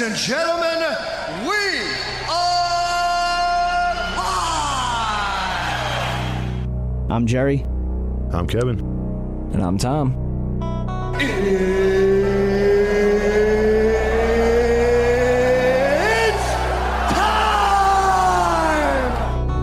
Ladies and gentlemen, we are live! I'm Jerry. I'm Kevin. And I'm Tom. It's time!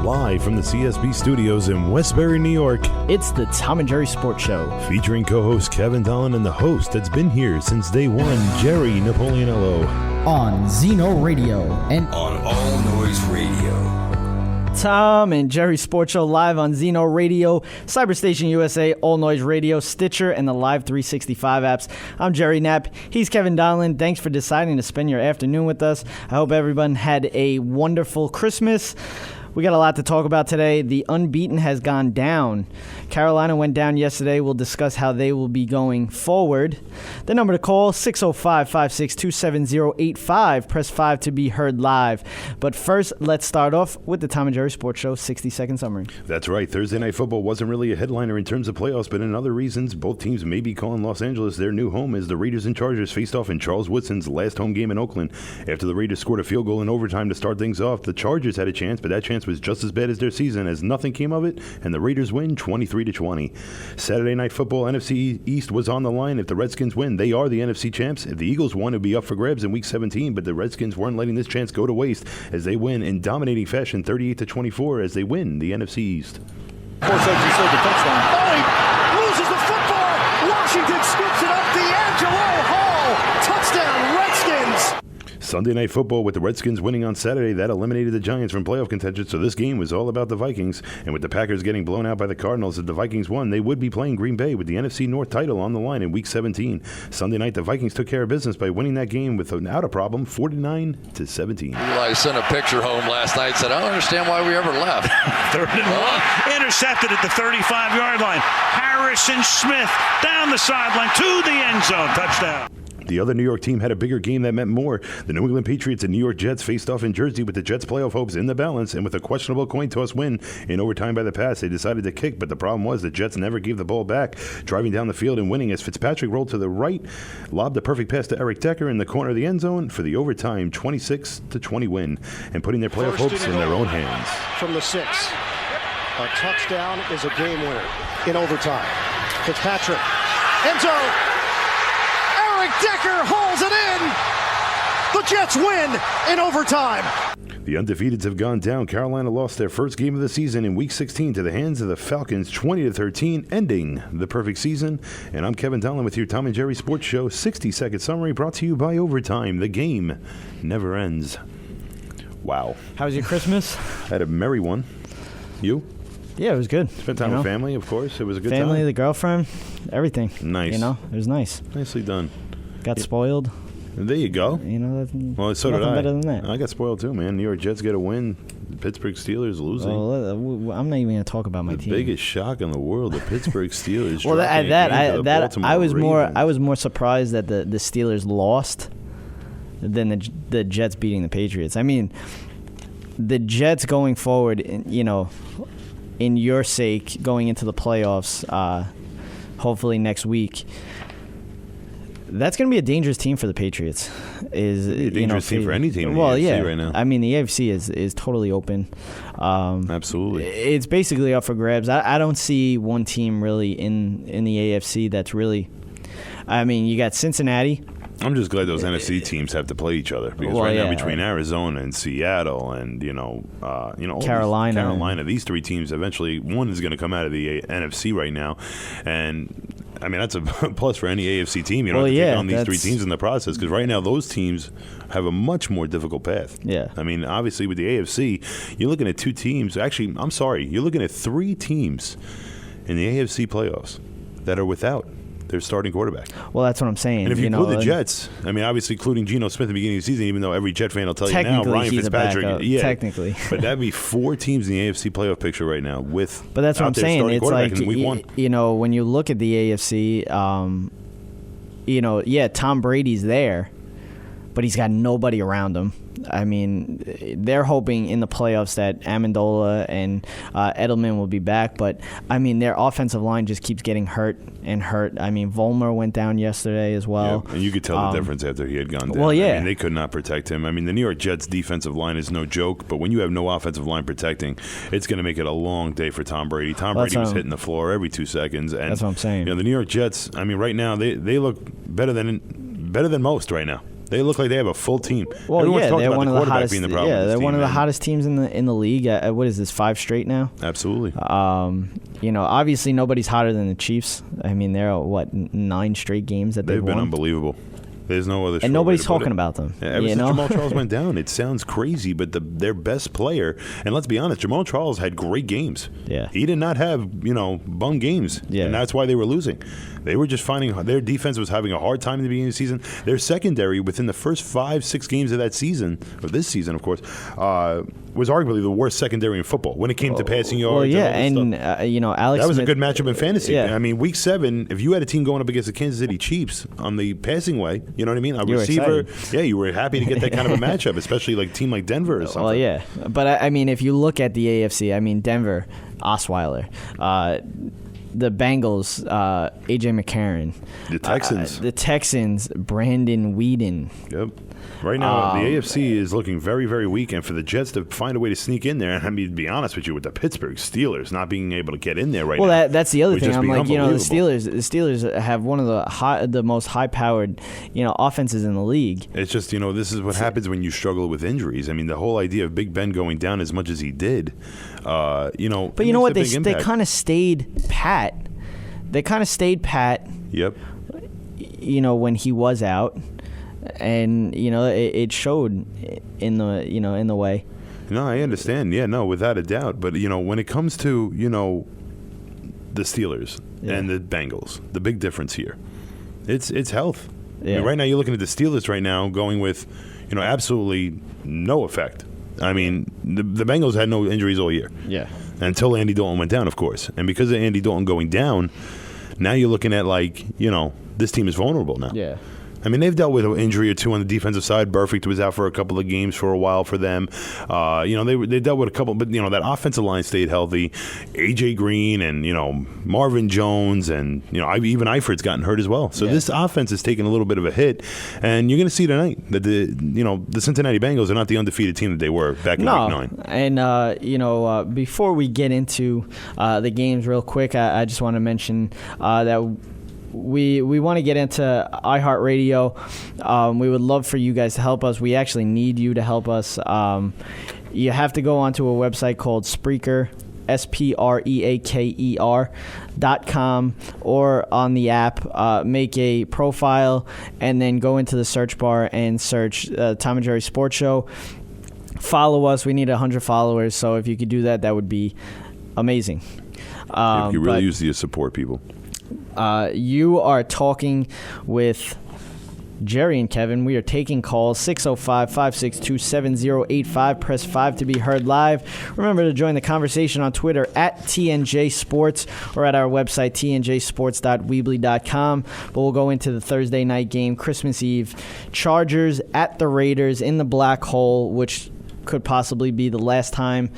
Live from the CSB studios in Westbury, New York. It's the Tom and Jerry Sports Show. Featuring co-host Kevin Dolan and the host that's been here since day one, Jerry Napoleonello. On Zeno Radio and on All Noise Radio. Tom and Jerry Sports Show live on Zeno Radio, Cyberstation USA, All Noise Radio, Stitcher, and the Live 365 apps. I'm Jerry Knapp. He's Kevin Donlin. Thanks for deciding to spend your afternoon with us. I hope everyone had a wonderful Christmas. We got a lot to talk about today. The unbeaten has gone down. Carolina went down yesterday. We'll discuss how they will be going forward. The number to call, 605-562-7085. Press 5 to be heard live. But first, let's start off with the Tom and Jerry Sports Show 60-second summary. That's right. Thursday Night Football wasn't really a headliner in terms of playoffs, but in other reasons, both teams may be calling Los Angeles their new home as the Raiders and Chargers faced off in Charles Woodson's last home game in Oakland. After the Raiders scored a field goal in overtime to start things off, the Chargers had a chance, but that chance was just as bad as their season as nothing came of it, and the Raiders win 23-20. Saturday Night Football NFC East was on the line. If the Redskins win, they are the NFC champs. If the Eagles won, it would be up for grabs in Week 17, but the Redskins weren't letting this chance go to waste as they win in dominating fashion 38-24 as they win the NFC East. 4 seconds to serve the touchdown. Oh, he loses the football! Washington scoops it up D'Angelo Hall! Touchdown, Redskins! Sunday Night Football with the Redskins winning on Saturday, that eliminated the Giants from playoff contention, so this game was all about the Vikings. And with the Packers getting blown out by the Cardinals, if the Vikings won, they would be playing Green Bay with the NFC North title on the line in Week 17. Sunday night, the Vikings took care of business by winning that game without a problem, 49-17. Eli sent a picture home last night, said, I don't understand why we ever left. 3rd and 1. Intercepted at the 35-yard line. Harrison Smith down the sideline to the end zone. Touchdown. The other New York team had a bigger game that meant more. The New England Patriots and New York Jets faced off in Jersey with the Jets' playoff hopes in the balance, and with a questionable coin toss win in overtime by the pass, they decided to kick, but the problem was the Jets never gave the ball back, driving down the field and winning as Fitzpatrick rolled to the right, lobbed a perfect pass to Eric Decker in the corner of the end zone for the overtime 26-20 win, and putting their playoff hopes in their own hands. From the 6. A touchdown is a game winner in overtime. Fitzpatrick. End zone. Eric Decker holds it in. The Jets win in overtime. The undefeateds have gone down. Carolina lost their first game of the season in Week 16 to the hands of the Falcons, 20-13, ending the perfect season. And I'm Kevin Donlin with your Tom and Jerry Sports Show 60-second summary brought to you by Overtime. The game never ends. Wow. How was your Christmas? I had a merry one. You? Yeah, it was good. Spent time with family, of course. It was a good family, time. the girlfriend, everything. Nice. You know, it was nice. Nicely done. Got spoiled. There you go. You know, Well, so did I. better than that. I got spoiled too, man. New York Jets get a win. The Pittsburgh Steelers losing. Well, I'm not even going to talk about my the team. biggest shock in the world, the Pittsburgh Steelers. Well, I was Ravens. more surprised that the Steelers lost than the Jets beating the Patriots. I mean, the Jets going forward, you know, in your sake, going into the playoffs, hopefully next week. That's going to be a dangerous team for the Patriots. A dangerous team for any team in the AFC right now. I mean, the AFC is totally open. Absolutely. It's basically up for grabs. I don't see one team really in the AFC that's really... I mean, you got Cincinnati. I'm just glad those NFC teams have to play each other because now between Arizona and Seattle and Carolina, these three teams eventually one is going to come out of the NFC right now, and I mean that's a plus for any AFC team. You don't have to take on these three teams in the process because right now those teams have a much more difficult path. Yeah, I mean obviously with the AFC, you're looking at two teams. Actually, I'm sorry, you're looking at three teams in the AFC playoffs that are without their starting quarterback. Well, that's what I'm saying. And if you include the Jets, I mean, obviously including Geno Smith at the beginning of the season, even though every Jet fan will tell you now, Ryan Fitzpatrick. Technically. But that'd be four teams in the AFC playoff picture right now with But that's what I'm saying. It's like, you know, when you look at the AFC, Tom Brady's there. but he's got nobody around him. I mean, they're hoping in the playoffs that Amendola and Edelman will be back, but I mean, their offensive line just keeps getting hurt and hurt. I mean, Vollmer went down yesterday as well. Yeah, and you could tell the difference after he had gone down. Well, yeah. I mean, they could not protect him. I mean, the New York Jets defensive line is no joke, but when you have no offensive line protecting, it's going to make it a long day for Tom Brady. Tom Brady was hitting the floor every 2 seconds. And, that's what I'm saying. The New York Jets, I mean, right now, they look better than most right now. They look like they have a full team. Well, Everyone's talking they're about one the of the quarterback hottest. being the problem with this they're team, one of the man. hottest teams in the league. What is this, 5 straight now? Absolutely. Obviously nobody's hotter than the Chiefs. I mean, they're 9 straight games that they've been won. Unbelievable. There's no other. And nobody's talking about them. Ever since Jamal Charles went down, it sounds crazy, but their best player, and let's be honest, Jamal Charles had great games. Yeah. He did not have, bum games. Yeah. And that's why they were losing. They were just finding their defense was having a hard time in the beginning of the season. Their secondary within the first 5-6 games of that season, of this season, of course, was arguably the worst secondary in football when it came to passing yards. Well, yeah, and Alex that was Smith, a good matchup in fantasy. Yeah. I mean, week 7, if you had a team going up against the Kansas City Chiefs on the passing way, you know what I mean? A You were receiver, excited. you were happy to get that kind of a matchup, especially like a team like Denver or something. Well, yeah. But, I mean, if you look at the AFC, I mean, Denver, Osweiler, the Bengals, A.J. McCarron. The Texans. Brandon Whedon. Yep. Right now, the AFC is looking very, very weak, and for the Jets to find a way to sneak in there, I mean, to be honest with you, with the Pittsburgh Steelers not being able to get in there right now. Well, that's the other would thing. just I'm be like, the unbelievable. Steelers have one of the most high-powered, offenses in the league. It's just, this is what happens when you struggle with injuries. I mean, the whole idea of Big Ben going down as much as he did, But you know what? They kind of stayed pat. Yep. When he was out, and it showed in the way. No, I understand. Yeah, no, without a doubt. But when it comes to the Steelers and the Bengals, the big difference here, it's health. Yeah. I mean, right now, you're looking at the Steelers right now going with absolutely no effect. I mean, the Bengals had no injuries all year. Yeah. Until Andy Dalton went down, of course. And because of Andy Dalton going down, now you're looking at this team is vulnerable now. Yeah. I mean, they've dealt with an injury or two on the defensive side. Burfict was out for a couple of games for a while for them. They dealt with a couple, but that offensive line stayed healthy. A.J. Green and Marvin Jones and even Eifert's gotten hurt as well. So this offense is taking a little bit of a hit, and you're going to see tonight that the Cincinnati Bengals are not the undefeated team that they were back in Week 9. And before we get into the games, real quick, I just want to mention that. We want to get into iHeartRadio. We would love for you guys to help us. We actually need you to help us. You have to go onto a website called Spreaker, SPREAKER.com, or on the app. Make a profile and then go into the search bar and search Tom and Jerry Sports Show. Follow us. We need 100 followers, so if you could do that, that would be amazing. If you really use the support, people. You are talking with Jerry and Kevin. We are taking calls 605-562-7085. Press 5 to be heard live. Remember to join the conversation on Twitter at TNJ Sports or at our website tnjsports.weebly.com. But we'll go into the Thursday night game, Christmas Eve. Chargers at the Raiders in the black hole, which could possibly be the last time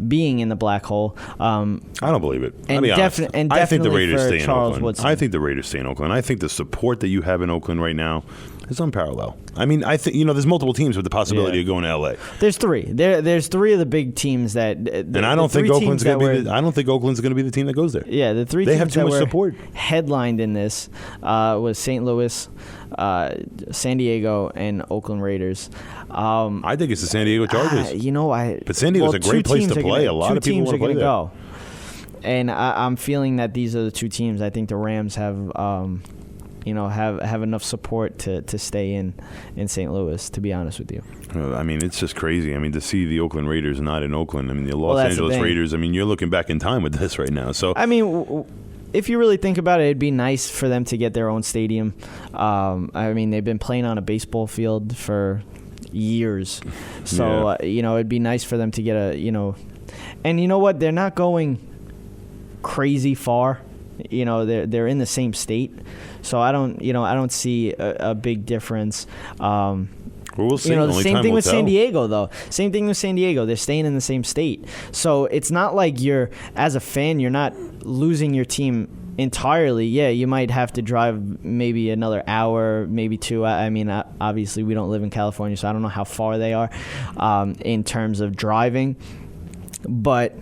being in the black hole. I don't believe it. And I'll be honest. I think the Raiders stay in Charles Oakland. Woodson. I think the Raiders stay in Oakland. I think the support that you have in Oakland right now is unparalleled. I mean, I think there's multiple teams with the possibility of going to LA. There's 3. There's 3 of the big teams that. And I don't think Oakland's going to be. I don't think Oakland's going to be the team that goes there. Yeah, the 3 they teams have too that much were support. Headlined in this was St. Louis, San Diego, and Oakland Raiders. I think it's the San Diego Chargers. But San Diego's a great place to play. A lot of people want to play there. Go. And I'm feeling that these are the 2 teams. I think the Rams have enough support to stay in St. Louis, to be honest with you. I mean, it's just crazy. I mean, to see the Oakland Raiders not in Oakland. I mean, the Los Angeles Raiders. I mean, you're looking back in time with this right now. So I mean, if you really think about it, it'd be nice for them to get their own stadium. I mean, they've been playing on a baseball field for years, so it'd be nice for them to get and you know what? They're not going crazy far. They're in the same state, so I don't see a big difference. Well, we'll see. You know, the Only same time thing will with tell. San Diego, though. Same thing with San Diego. They're staying in the same state. So it's not like as a fan, you're not losing your team entirely. Yeah, you might have to drive maybe another hour, maybe 2. I mean, obviously, we don't live in California, so I don't know how far they are in terms of driving. But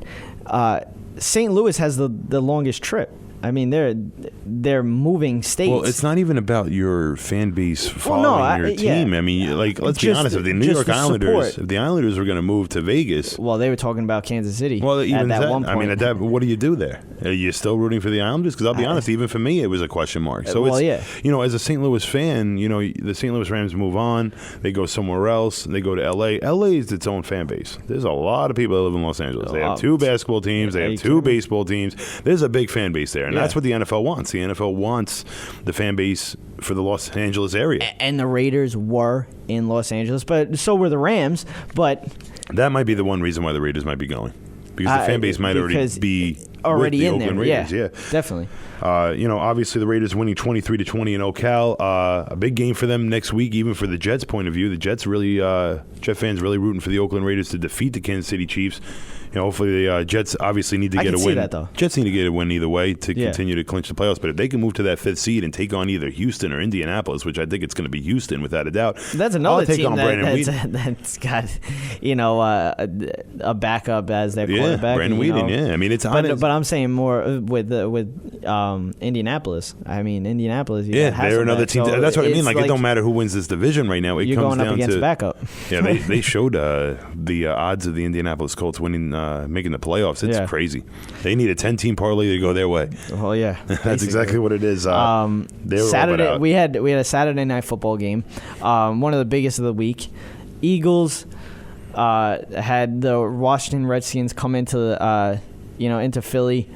St. Louis has the longest trip. I mean, they're moving states. Well, it's not even about your fan base following your team. Yeah. I mean, let's be honest. If the New York Islanders, if the Islanders were going to move to Vegas, well, they were talking about Kansas City. Well, even at that one point. I mean, what do you do there? Are you still rooting for the Islanders? Because I'll be honest, even for me, it was a question mark. So as a St. Louis fan, the St. Louis Rams move on. They go somewhere else. They go to L.A. L.A. is its own fan base. There's a lot of people that live in Los Angeles. They have 2 basketball teams. They have 2 baseball teams. There's a big fan base there. And that's what the NFL wants. The NFL wants the fan base for the Los Angeles area. And the Raiders were in Los Angeles, but so were the Rams. But that might be the one reason why the Raiders might be going. Because the fan base might already be already with the in Oakland there. Raiders. Yeah, definitely. Obviously the Raiders winning 23-20 in Ocala. A big game for them next week, even for the Jets' point of view. The Jets Jet fans really rooting for the Oakland Raiders to defeat the Kansas City Chiefs. Hopefully the Jets obviously need to get a win. That, though. Jets need to get a win either way to continue to clinch the playoffs. But if they can move to that 5th seed and take on either Houston or Indianapolis, which I think it's going to be Houston without a doubt. That's another team that's got a backup as their quarterback. Brandon Weeden. Yeah, I mean it's. But I'm saying more with Indianapolis. I mean Indianapolis. They're another team. So that's what I mean. Like it don't matter who wins this division right now. You're comes going up down against to backup. Yeah, they showed the odds of the Indianapolis Colts winning. Making the playoffs. It's crazy. They need a 10-team parlay to go their way. Well, yeah. That's exactly what it is. Saturday, we had a Saturday night football game, one of the biggest of the week. Eagles had the Washington Redskins come into into Philly,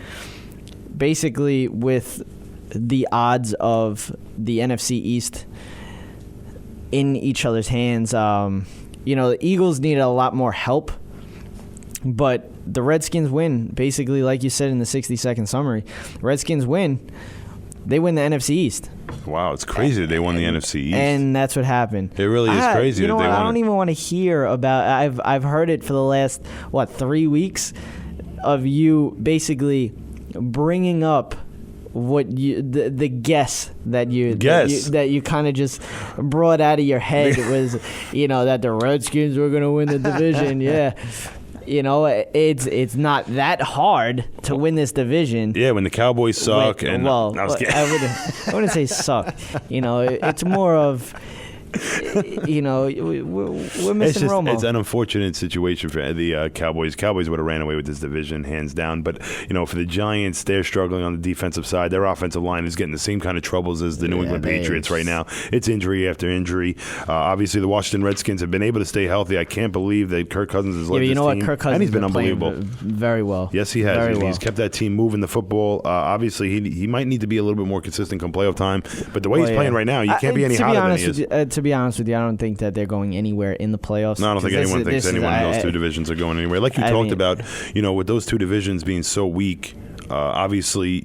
basically with the odds of the NFC East in each other's hands. The Eagles needed a lot more help. But the Redskins win, basically, like you said in the 60-second summary. Redskins win. They win the NFC East. Wow, it's crazy that they won the NFC East. And that's what happened. It really is crazy that they won. I don't even want to hear about. I've heard it for the last 3 weeks of you basically bringing up what the guess that you kind of just brought out of your head was that the Redskins were going to win the division. Yeah. It's not that hard to win this division. Yeah, when the Cowboys suck. I wouldn't say suck. It's more of, we're missing Romo. It's an unfortunate situation for the Cowboys. Cowboys would have ran away with this division, hands down. But, for the Giants, they're struggling on the defensive side. Their offensive line is getting the same kind of troubles as the New England Patriots right now. It's injury after injury. Obviously, the Washington Redskins have been able to stay healthy. I can't believe that Kirk Cousins has led this team. Kirk Cousins and he's been playing unbelievable. Very well. Yes, he has. He's kept that team moving the football. Obviously, he might need to be a little bit more consistent come playoff time. But the way he's playing right now, you can't be any hotter than he is. To be honest with you, I don't think that they're going anywhere in the playoffs. No, I don't think anyone thinks anyone in those two divisions are going anywhere. Like you talked about, with those two divisions being so weak, obviously,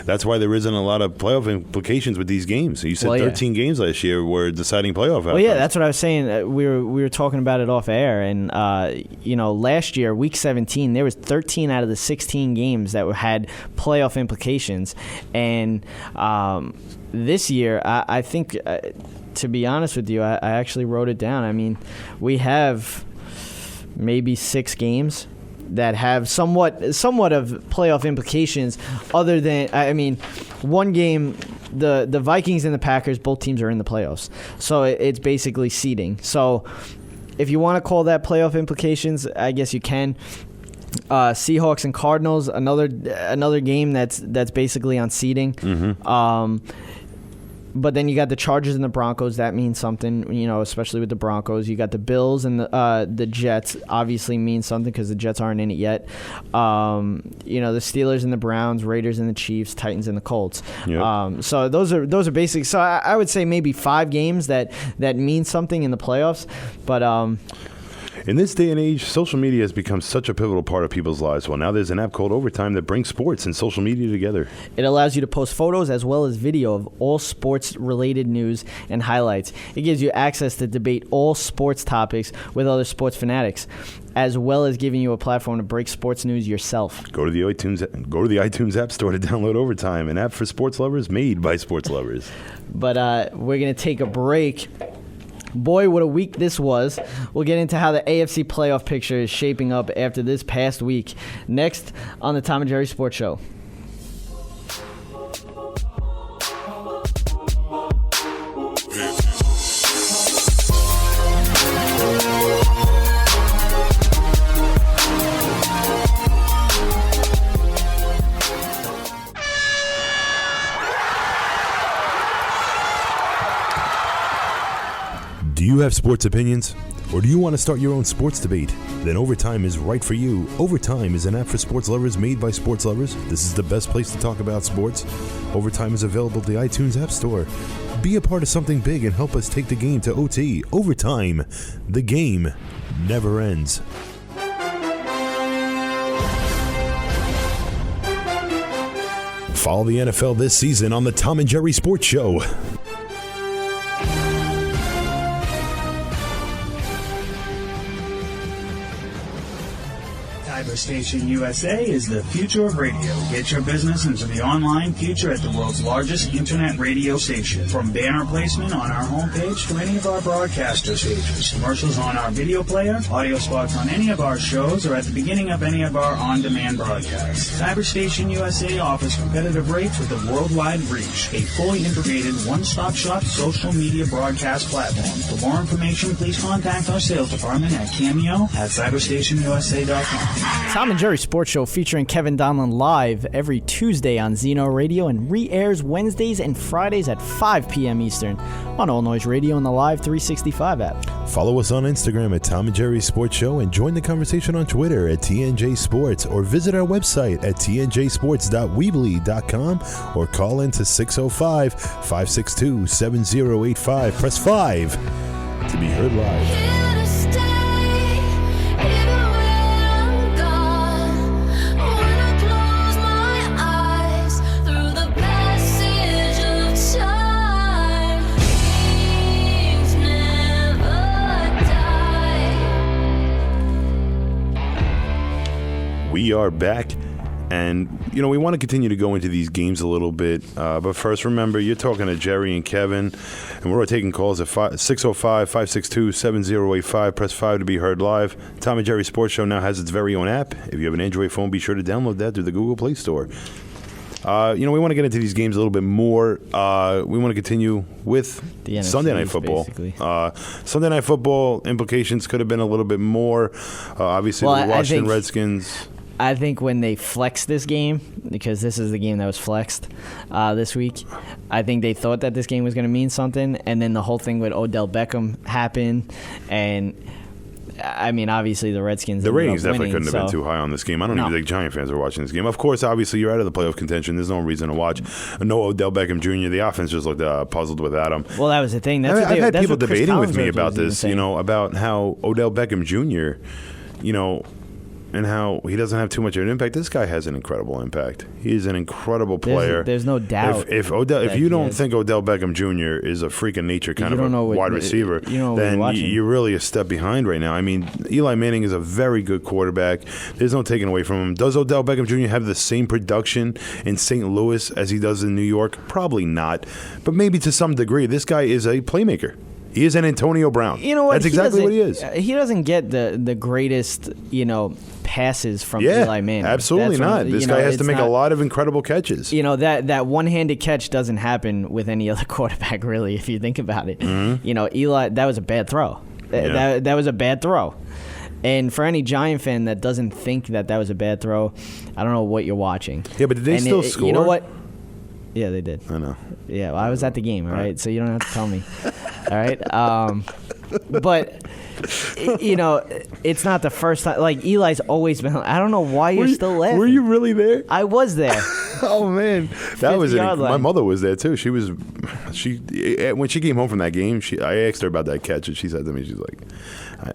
that's why there isn't a lot of playoff implications with these games. You said 13 games last year were deciding playoff outcomes. Well, yeah, that's what I was saying. We were talking about it off air, and last year, Week 17, there was 13 out of the 16 games that had playoff implications, and this year, I think. To be honest with you, I actually wrote it down. I mean, we have maybe 6 games that have somewhat of playoff implications other than, one game, the Vikings and the Packers, both teams are in the playoffs. So it's basically seeding. So if you want to call that playoff implications, I guess you can. Seahawks and Cardinals, another game that's basically on seeding. Mm-hmm. But then you got the Chargers and the Broncos. That means something, especially with the Broncos. You got the Bills and the Jets. Obviously means something because the Jets aren't in it yet. The Steelers and the Browns, Raiders and the Chiefs, Titans and the Colts. Yep. So those are basic. So I would say maybe 5 games that mean something in the playoffs. But In this day and age, social media has become such a pivotal part of people's lives. Well, now there's an app called Overtime that brings sports and social media together. It allows you to post photos as well as video of all sports-related news and highlights. It gives you access to debate all sports topics with other sports fanatics, as well as giving you a platform to break sports news yourself. Go to the iTunes App Store to download Overtime, an app for sports lovers made by sports lovers. But we're going to take a break. Boy, what a week this was. We'll get into how the AFC playoff picture is shaping up after this past week. Next on the Tom and Jerry Sports Show. Do you have sports opinions? Or do you want to start your own sports debate? Then Overtime is right for you. Overtime is an app for sports lovers made by sports lovers. This is the best place to talk about sports. Overtime is available at the iTunes App Store. Be a part of something big and help us take the game to OT. Overtime. The game never ends. Follow the NFL this season on the Tom and Jerry Sports Show. Station USA is the future of radio. Get your business into the online future at the world's largest internet radio station. From banner placement on our homepage to any of our broadcaster stations, commercials on our video player, audio spots on any of our shows, or at the beginning of any of our on-demand broadcasts. Cyberstation USA offers competitive rates with a worldwide reach, a fully integrated one-stop-shop social media broadcast platform. For more information, please contact our sales department at cameo@cyberstationusa.com. Tom and Jerry Sports Show featuring Kevin Donlin live every Tuesday on Zeno Radio and re-airs Wednesdays and Fridays at 5 p.m. Eastern on All Noise Radio and the Live 365 app. Follow us on Instagram at Tom and Jerry Sports Show and join the conversation on Twitter at TNJ Sports, or visit our website at tnjsports.weebly.com or call in to 605-562-7085. Press 5 to be heard live. We are back, and we want to continue to go into these games a little bit, but first, remember, you're talking to Jerry and Kevin, and we're taking calls at 605-562-7085. Press 5 to be heard live. Tom and Jerry Sports Show now has its very own app. If you have an Android phone, be sure to download that through the Google Play Store. We want to get into these games a little bit more. We want to continue with the Sunday Night Football. Sunday Night Football implications could have been a little bit more. Obviously, the Washington Redskins. I think when they flexed this game, because this is the game that was flexed this week, I think they thought that this game was going to mean something, and then the whole thing with Odell Beckham happened, and I mean, obviously the Redskins. The ratings definitely couldn't have been too high on this game. I don't even think Giant fans are watching this game. Of course, obviously you're out of the playoff contention. There's no reason to watch. No Odell Beckham Jr. The offense just looked puzzled without him. Well, that was the thing. I've had people debating with me about this. About how Odell Beckham Jr. And how he doesn't have too much of an impact. This guy has an incredible impact. He's an incredible player. There's no doubt. If you don't think Odell Beckham Jr. is a freak of nature kind of a wide receiver, then you're really a step behind right now. I mean, Eli Manning is a very good quarterback. There's no taking away from him. Does Odell Beckham Jr. have the same production in St. Louis as he does in New York? Probably not. But maybe to some degree. This guy is a playmaker. He is an Antonio Brown. You know what? That's exactly what he is. He doesn't get the greatest, passes from Eli Manning. Absolutely not. This guy has to make a lot of incredible catches. That one-handed catch doesn't happen with any other quarterback, really, if you think about it. Mm-hmm. Eli, that was a bad throw. Yeah. That was a bad throw. And for any Giant fan that doesn't think that was a bad throw, I don't know what you're watching. Yeah, but did they still score? You know what? Yeah, they did. I know. Yeah, well, I was at the game, all right? So you don't have to tell me. All right. But, you know, it's not the first time. Like, Eli's always been. I don't know why you're still laughing. Were you really there? I was there. Oh man, that was yard line. my mother was there too. When she came home from that game, I asked her about that catch, and she said to me, she's like,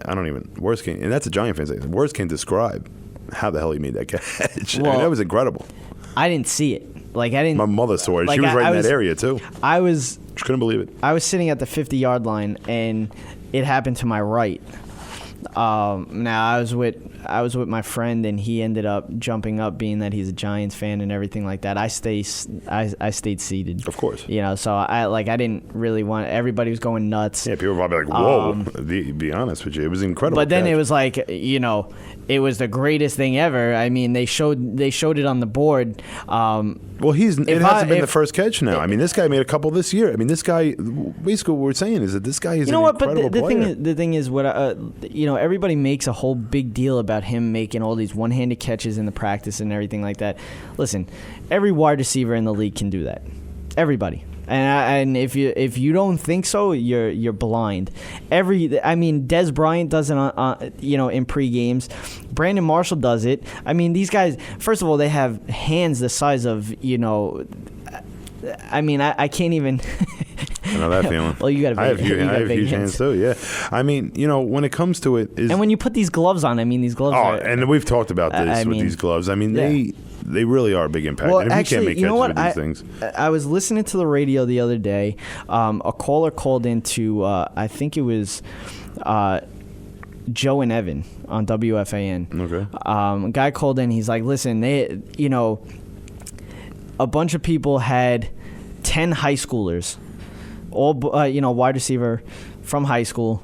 I don't even words can't, and that's a Giant fan saying, words can't describe how the hell he made that catch. Well, that was incredible. I didn't see it. Like, I didn't. My mother saw it. Like, she was right in was, that area too. She couldn't believe it. I was sitting at the 50-yard line, and it happened to my right. Now I was with my friend, and he ended up jumping up, being that he's a Giants fan and everything like that. I stayed seated, of course. You know, so I didn't really want. Everybody was going nuts. Yeah, people were probably like, "Whoa!" Be honest with you, it was incredible. But then catch. it was like, you know, it was the greatest thing ever. I mean, they showed it on the board. Well, it hasn't been the first catch now. I mean, this guy made a couple this year. I mean, this guy. Basically, what we're saying is that this guy is an incredible player. The thing is, what you know, everybody makes a whole big deal about him making all these one-handed catches in the practice and everything like that. Listen, every wide receiver in the league can do that. Everybody. And if you don't think so, you're blind. Des Bryant does it in pre-games. Brandon Marshall does it. I mean, these guys, first of all, they have hands the size of, you know, I mean, I can't even. I know that feeling. Well, you got I have huge hands too. Yeah, I mean, you know, when it comes to it, and when you put these gloves on, I mean, these gloves. And we've talked about this with these gloves. I mean, they really are a big impact. Well, and if actually, you can't make catches with these things. I was listening to the radio the other day. A caller called into, I think it was Joe and Evan on WFAN. Okay. A guy called in. He's like, listen, a bunch of people had 10 high schoolers, all wide receiver from high school,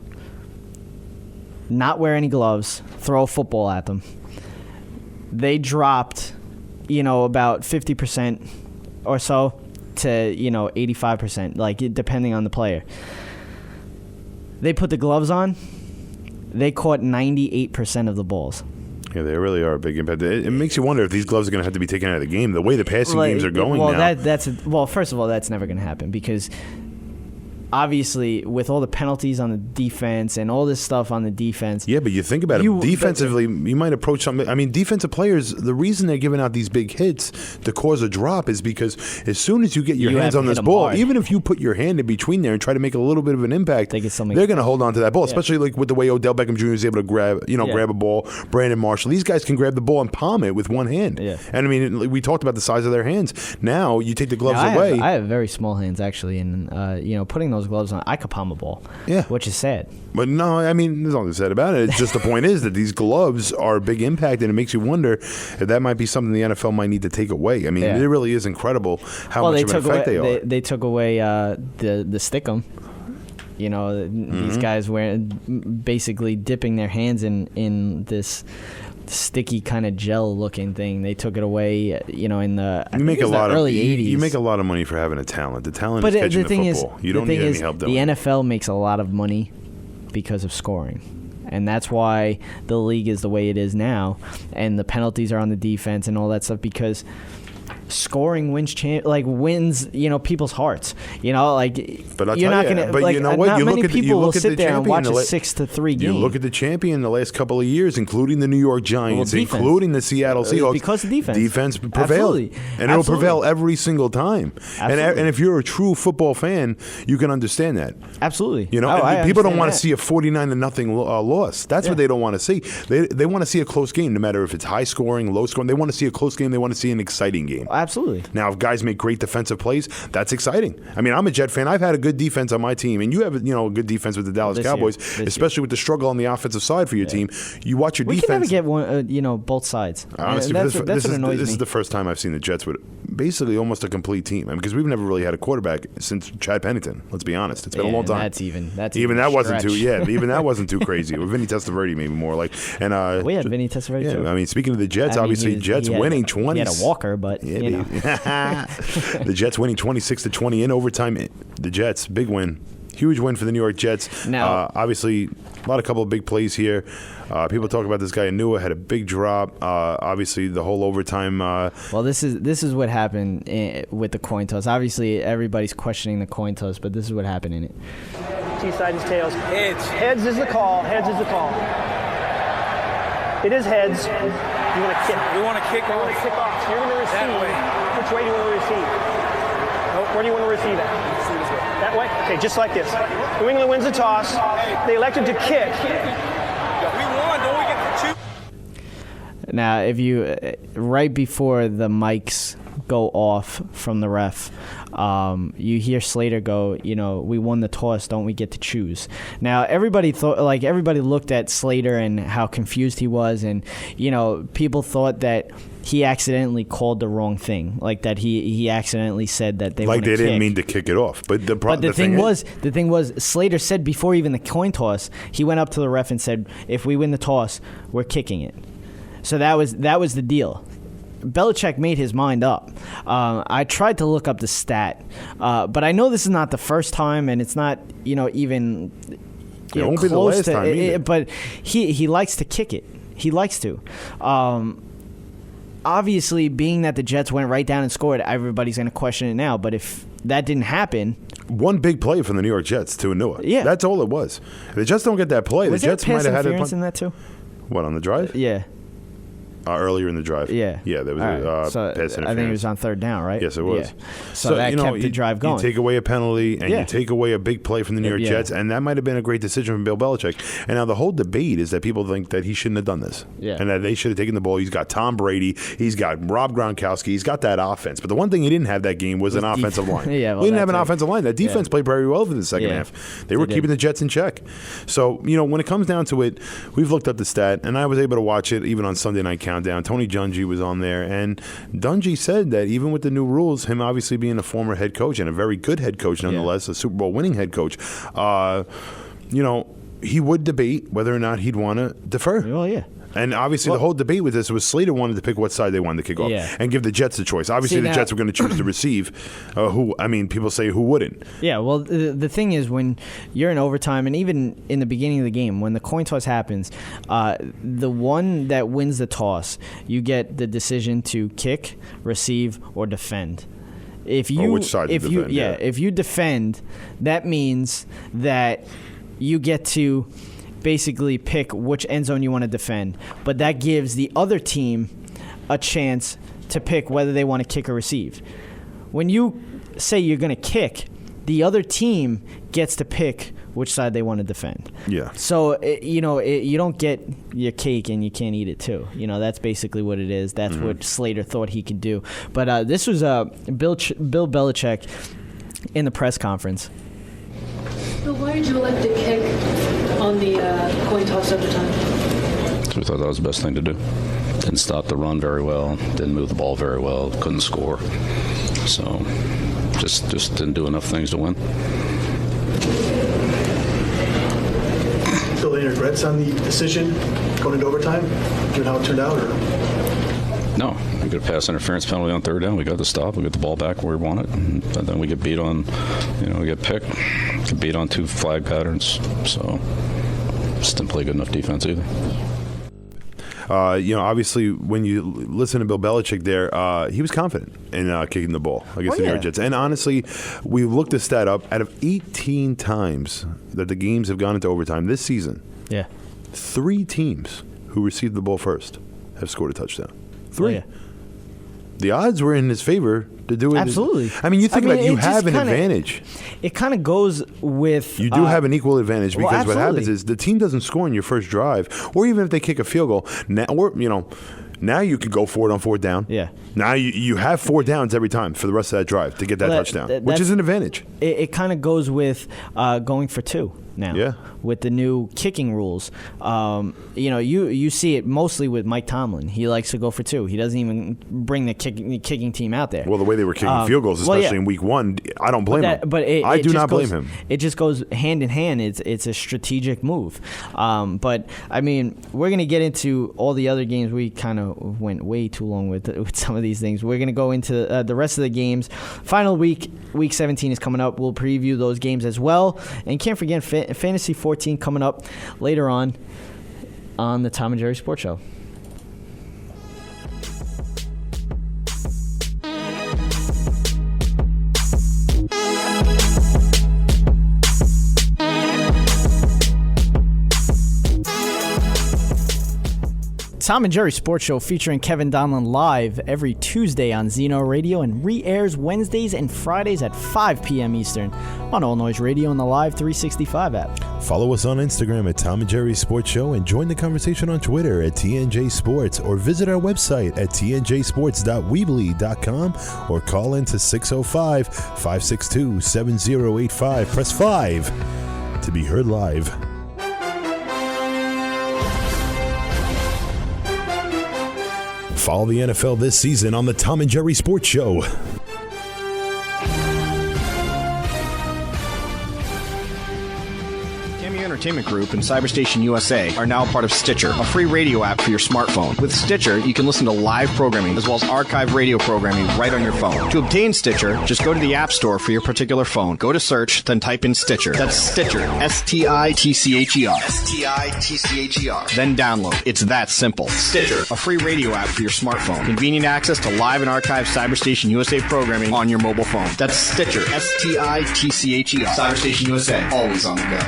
not wear any gloves, throw a football at them. They dropped, about 50% or so to 85%, like depending on the player. They put the gloves on. They caught 98% of the balls. Yeah, they really are a big impact. It makes you wonder if these gloves are going to have to be taken out of the game. The way the passing games are going now. First of all, that's never going to happen because obviously with all the penalties on the defense and all this stuff on the defense. Yeah, but you think about it. Defensively, you might approach something. I mean, defensive players, the reason they're giving out these big hits to cause a drop is because as soon as you get your hands on this ball, hard. Even if you put your hand in between there and try to make a little bit of an impact, they're going to hold on to that ball, especially like with the way Odell Beckham Jr. is able to grab a ball. Brandon Marshall, these guys can grab the ball and palm it with one hand. Yeah. And I mean, we talked about the size of their hands. Now you take the gloves away. I have very small hands actually, and putting those gloves on, I could palm a ball. Yeah, which is sad. But no, I mean, there's nothing sad about it. It's just the point is that these gloves are a big impact, and it makes you wonder if that might be something the NFL might need to take away. I mean, it really is incredible how much of an effect they are. They took away the stickum. These guys basically dipping their hands in this sticky kind of gel looking thing. They took it away, in the early 80s. You make a lot of money for having a talent. The talent is catching the football. You don't need any help doing it. The NFL makes a lot of money because of scoring. And that's why the league is the way it is now. And the penalties are on the defense and all that stuff because scoring wins people's hearts. But you're not gonna. But you know what? Not many people will sit there and watch a 6-3 game. You look at the champion the last couple of years, including the New York Giants, including the Seattle Seahawks. Because of defense. Defense prevailed, and it'll prevail every single time. And if you're a true football fan, you can understand that. Absolutely. People don't want to see a 49-0 loss. That's what they don't want to see. They want to see a close game, no matter if it's high scoring, low scoring. They want to see a close game. They want to see an exciting game. Absolutely. Now, if guys make great defensive plays, that's exciting. I mean, I'm a Jet fan. I've had a good defense on my team, and you have a good defense with the Dallas Cowboys, especially with the struggle on the offensive side for your team. You watch your defense. We can never get one, both sides. Honestly, that's what annoys me. This is the first time I've seen the Jets with basically almost a complete team. Because we've never really had a quarterback since Chad Pennington. Let's be honest. It's been a long time. Even that wasn't too. Yeah, even that wasn't too crazy. With Vinny Testaverde, maybe more like. And we had Vinny Testaverde too. I mean, speaking of the Jets, obviously Jets winning 20. He had a walker, but the Jets winning 26-20 in overtime. The Jets, big win. Huge win for the New York Jets. Now, obviously, a couple of big plays here. People talk about this guy Anua had a big drop. Obviously, the whole overtime. Well, this is what happened with the coin toss. Obviously, everybody's questioning the coin toss, but this is what happened in it. T-side is tails. Heads. Heads is the call. Heads is the call. It is heads. You want to kick. We want to kick off. You want to kick off. So you're going to receive. That way. Which way do you want to receive? Where do you want to receive it? That way? Okay, just like this. New England wins the toss. They elected to kick. We won. Don't we get to choose? Now, if you right before the mics go off from the ref, you hear Slater go, we won the toss, don't we get to choose? Now, everybody looked at Slater and how confused he was, and people thought that he accidentally called the wrong thing, like that he accidentally said that they didn't mean to kick it off. But the thing was, Slater said before even the coin toss, he went up to the ref and said, if we win the toss, we're kicking it. So that was the deal. Belichick made his mind up. I tried to look up the stat, but I know this is not the first time, and it's not even it won't be the last time either. But he likes to kick it. He likes to. Obviously, being that the Jets went right down and scored, everybody's going to question it now. But if that didn't happen, one big play from the New York Jets to Anua. Yeah, that's all it was. If the Jets don't get that play, the Jets might have had interference in that too. What, on the drive? Yeah. Earlier in the drive. Yeah, there was a pass interference. I think it was on third down, right? Yes, it was. Yeah. So that kept the drive going. You take away a penalty, and you take away a big play from the New York Jets, and that might have been a great decision from Bill Belichick. And now the whole debate is that people think that he shouldn't have done this, and that they should have taken the ball. He's got Tom Brady, he's got Rob Gronkowski, he's got that offense. But the one thing he didn't have that game was an offensive line. He didn't have an offensive line. That defense played very well for the second half. They were keeping the Jets in check. So, when it comes down to it, we've looked up the stat, and I was able to watch it even on Sunday Night Countdown. Tony Dungy was on there, and Dungy said that even with the new rules, him obviously being a former head coach and a very good head coach nonetheless, a Super Bowl winning head coach, he would debate whether or not he'd want to defer. Well, yeah. And obviously the whole debate with this was Slater wanted to pick what side they wanted to kick off and give the Jets a choice. Obviously the Jets were going to choose to receive. People say who wouldn't. Yeah, well, the thing is when you're in overtime and even in the beginning of the game, when the coin toss happens, the one that wins the toss, you get the decision to kick, receive, or defend. If you if you defend, that means that you get to basically pick which end zone you want to defend, but that gives the other team a chance to pick whether they want to kick or receive. When you say you're going to kick, the other team gets to pick which side they want to defend. Yeah. So, you don't get your cake and you can't eat it too. That's basically what it is. That's what Slater thought he could do. But this was Bill Belichick in the press conference. So why did you elect to kick on the coin toss overtime? We thought that was the best thing to do. Didn't stop the run very well. Didn't move the ball very well. Couldn't score. So just didn't do enough things to win. Still any regrets on the decision going into overtime, given how it turned out? Or? No. We got a pass interference penalty on third down. We got the stop. We got the ball back where we want it. And then we get beat on, we get picked. Get beat on 2 flag patterns. So just didn't play good enough defense either. Obviously, when you listen to Bill Belichick there, he was confident in kicking the ball against the New York Jets. And honestly, we looked this stat up. Out of 18 times that the games have gone into overtime this season, 3 teams who received the ball first have scored a touchdown. 3. The odds were in his favor to do it. Absolutely. You think about it, you have an advantage. It kind of goes with... You do have an equal advantage because what happens is the team doesn't score in your first drive, or even if they kick a field goal, now you can go for it on 4th down. Yeah. Now you have 4 downs every time for the rest of that drive to get that touchdown, which is an advantage. It kind of goes with going for 2. now. Yeah. With the new kicking rules. You see it mostly with Mike Tomlin. He likes to go for 2. He doesn't even bring the kicking team out there. Well, the way they were kicking field goals, especially in week 1, I don't blame him. But I do not blame him. It just goes hand in hand. It's a strategic move. But, I mean, we're going to get into all the other games. We kind of went way too long with some of these things. We're going to go into the rest of the games. Final week 17 is coming up. We'll preview those games as well. And can't forget Fantasy 14 coming up later on the Tom and Jerry Sports Show. Tom and Jerry Sports Show featuring Kevin Donlin live every Tuesday on Zeno Radio and re-airs Wednesdays and Fridays at 5 p.m. Eastern on All Noise Radio and the Live 365 app. Follow us on Instagram at Tom and Jerry Sports Show and join the conversation on Twitter at TNJ Sports or visit our website at tnjsports.weebly.com or call in to 605-562-7085. Press 5 to be heard live. Follow the NFL this season on the Tom and Jerry Sports Show. Entertainment Group and Cyberstation USA are now part of Stitcher, a free radio app for your smartphone. With Stitcher, you can listen to live programming as well as archived radio programming right on your phone. To obtain Stitcher, just go to the App Store for your particular phone. Go to search, then type in Stitcher. That's Stitcher, S-T-I-T-C-H-E-R. S-T-I-T-C-H-E-R. Then download. It's that simple. Stitcher, a free radio app for your smartphone. Convenient access to live and archived Cyberstation USA programming on your mobile phone. That's Stitcher, S-T-I-T-C-H-E-R. Cyberstation USA, always on the go.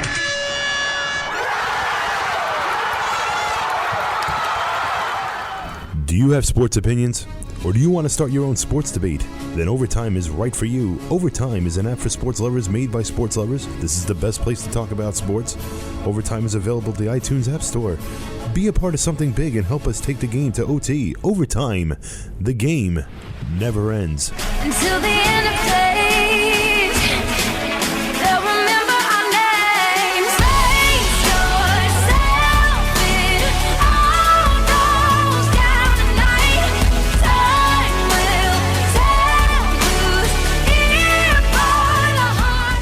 Do you have sports opinions? Or do you want to start your own sports debate? Then Overtime is right for you. Overtime is an app for sports lovers made by sports lovers. This is the best place to talk about sports. Overtime is available at the iTunes App Store. Be a part of something big and help us take the game to OT. Overtime. The game never ends. Until the end of days, they'll remember our names. Face yourself, it all goes down tonight. Time will tell who's here for the heart.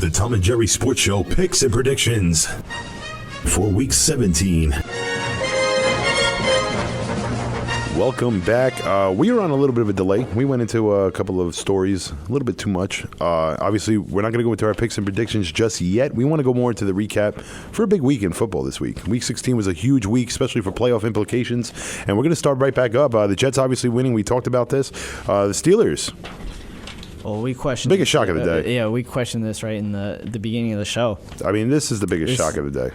The Tom and Jerry Sports Show picks and predictions for Week 17. Welcome back. We are on a little bit of a delay. We went into a couple of stories, a little bit too much. Obviously, we're not going to go into our picks and predictions just yet. We want to go more into the recap for a big week in football this week. Week 16 was a huge week, especially for playoff implications. And we're going to start right back up. The Jets obviously winning. We talked about this. The Steelers. Well, we questioned biggest shock of the day. Yeah, we questioned this right in the beginning of the show. I mean, this is the biggest shock of the day.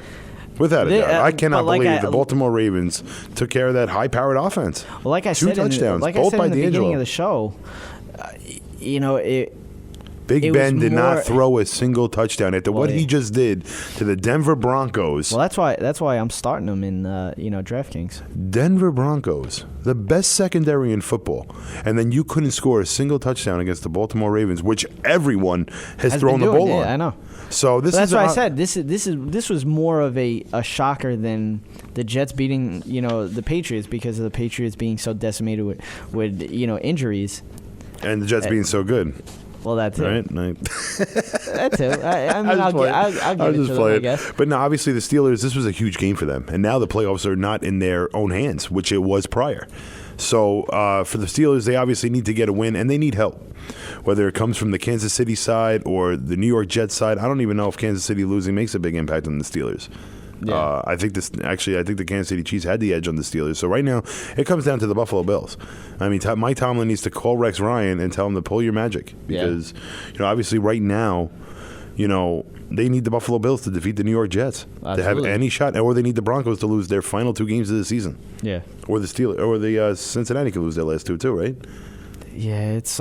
Without a doubt. I cannot believe the Baltimore Ravens took care of that high-powered offense. Well, like I said, touchdowns, both by in the D'Angelo. beginning of the show, Big Ben did not throw a single touchdown after what he just did to the Denver Broncos. Well, that's why I'm starting them in DraftKings. Denver Broncos, the best secondary in football, and then you couldn't score a single touchdown against the Baltimore Ravens, which everyone has thrown the ball on. I know. So that's why I said this was more of a shocker than the Jets beating the Patriots because of the Patriots being so decimated with injuries, and the Jets being so good. Well, that too. Right? That too. I mean, I'll give it to them, I guess. But no, obviously the Steelers, this was a huge game for them. And now the playoffs are not in their own hands, which it was prior. So for the Steelers, they obviously need to get a win, and they need help. Whether it comes from the Kansas City side or the New York Jets side, I don't even know if Kansas City losing makes a big impact on the Steelers. Yeah. I think the Kansas City Chiefs had the edge on the Steelers. So right now, it comes down to the Buffalo Bills. I mean, Mike Tomlin needs to call Rex Ryan and tell him to pull your magic because, obviously right now, they need the Buffalo Bills to defeat the New York Jets to have any shot, or they need the Broncos to lose their final two games of the season. Yeah. Or the Steelers, or the Cincinnati could lose their last two too, right? Yeah, it's.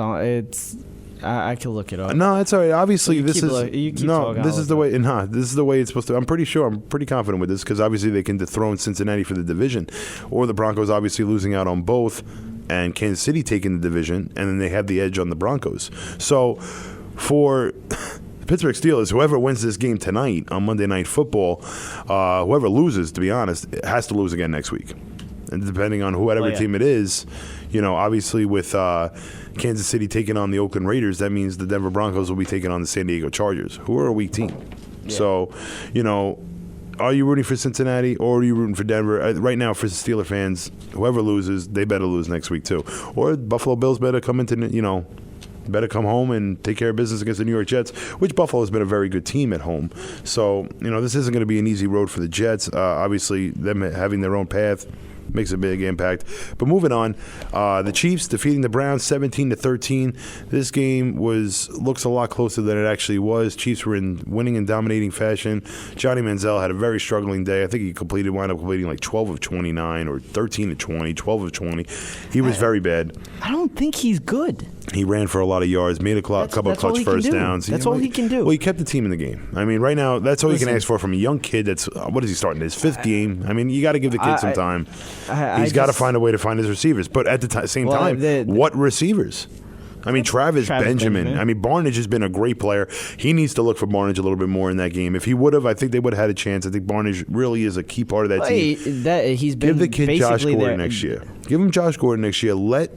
I can look it up. No, it's all right. Obviously, this is this is the way. This is the way it's supposed to. I'm pretty confident with this because obviously they can dethrone Cincinnati for the division, or the Broncos obviously losing out on both. and Kansas City taking the division, and then they have the edge on the Broncos. So for the Pittsburgh Steelers, whoever wins this game tonight on Monday Night Football, whoever loses, to be honest, has to lose again next week. And depending on whatever team it is, obviously with Kansas City taking on the Oakland Raiders, that means the Denver Broncos will be taking on the San Diego Chargers, who are a weak team. Yeah. So, are you rooting for Cincinnati or are you rooting for Denver? Right now, for the Steeler fans, whoever loses, they better lose next week too. Or Buffalo Bills better come better come home and take care of business against the New York Jets, which Buffalo has been a very good team at home. So, this isn't going to be an easy road for the Jets. Obviously, them having their own path makes a big impact. But moving on, the Chiefs defeating the Browns 17-13. This game looks a lot closer than it actually was. Chiefs were winning in dominating fashion. Johnny Manziel had a very struggling day. I think he wound up completing like 12 of 29 or 13 of 20, 12 of 20. He was very bad. I don't think he's good. He ran for a lot of yards, made a couple of clutch first downs. That's all he can do. Well, he kept the team in the game. I mean, right now, that's all you can ask for from a young kid that's, what is he starting, his fifth game? I mean, you got to give the kid some time. He's got to find a way to find his receivers. But at the same time, what receivers? I mean, Travis Benjamin. I mean, Barnage has been a great player. He needs to look for Barnage a little bit more in that game. If he would have, I think they would have had a chance. I think Barnage really is a key part of that team. He's been Give the kid Josh Gordon there. next year. Give him Josh Gordon next year. Let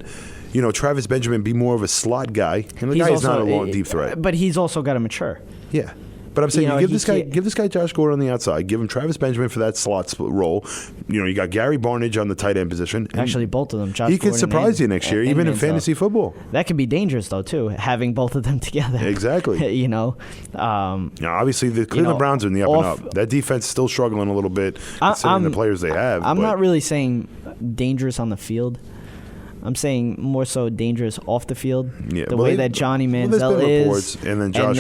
Travis Benjamin be more of a slot guy. And the guy is not a long, deep threat. But he's also got to mature. Yeah. But I'm saying give this guy Josh Gordon on the outside. Give him Travis Benjamin for that slot role. You got Gary Barnage on the tight end position. Actually, both of them. He could surprise you next year, even in fantasy football. That could be dangerous, though, too, having both of them together. Exactly. Obviously, the Cleveland Browns are in the up and up. That defense is still struggling a little bit, considering the players they have. I'm not really saying dangerous on the field. I'm saying more so dangerous off the field. Yeah, the way that Johnny Manziel is. And then Josh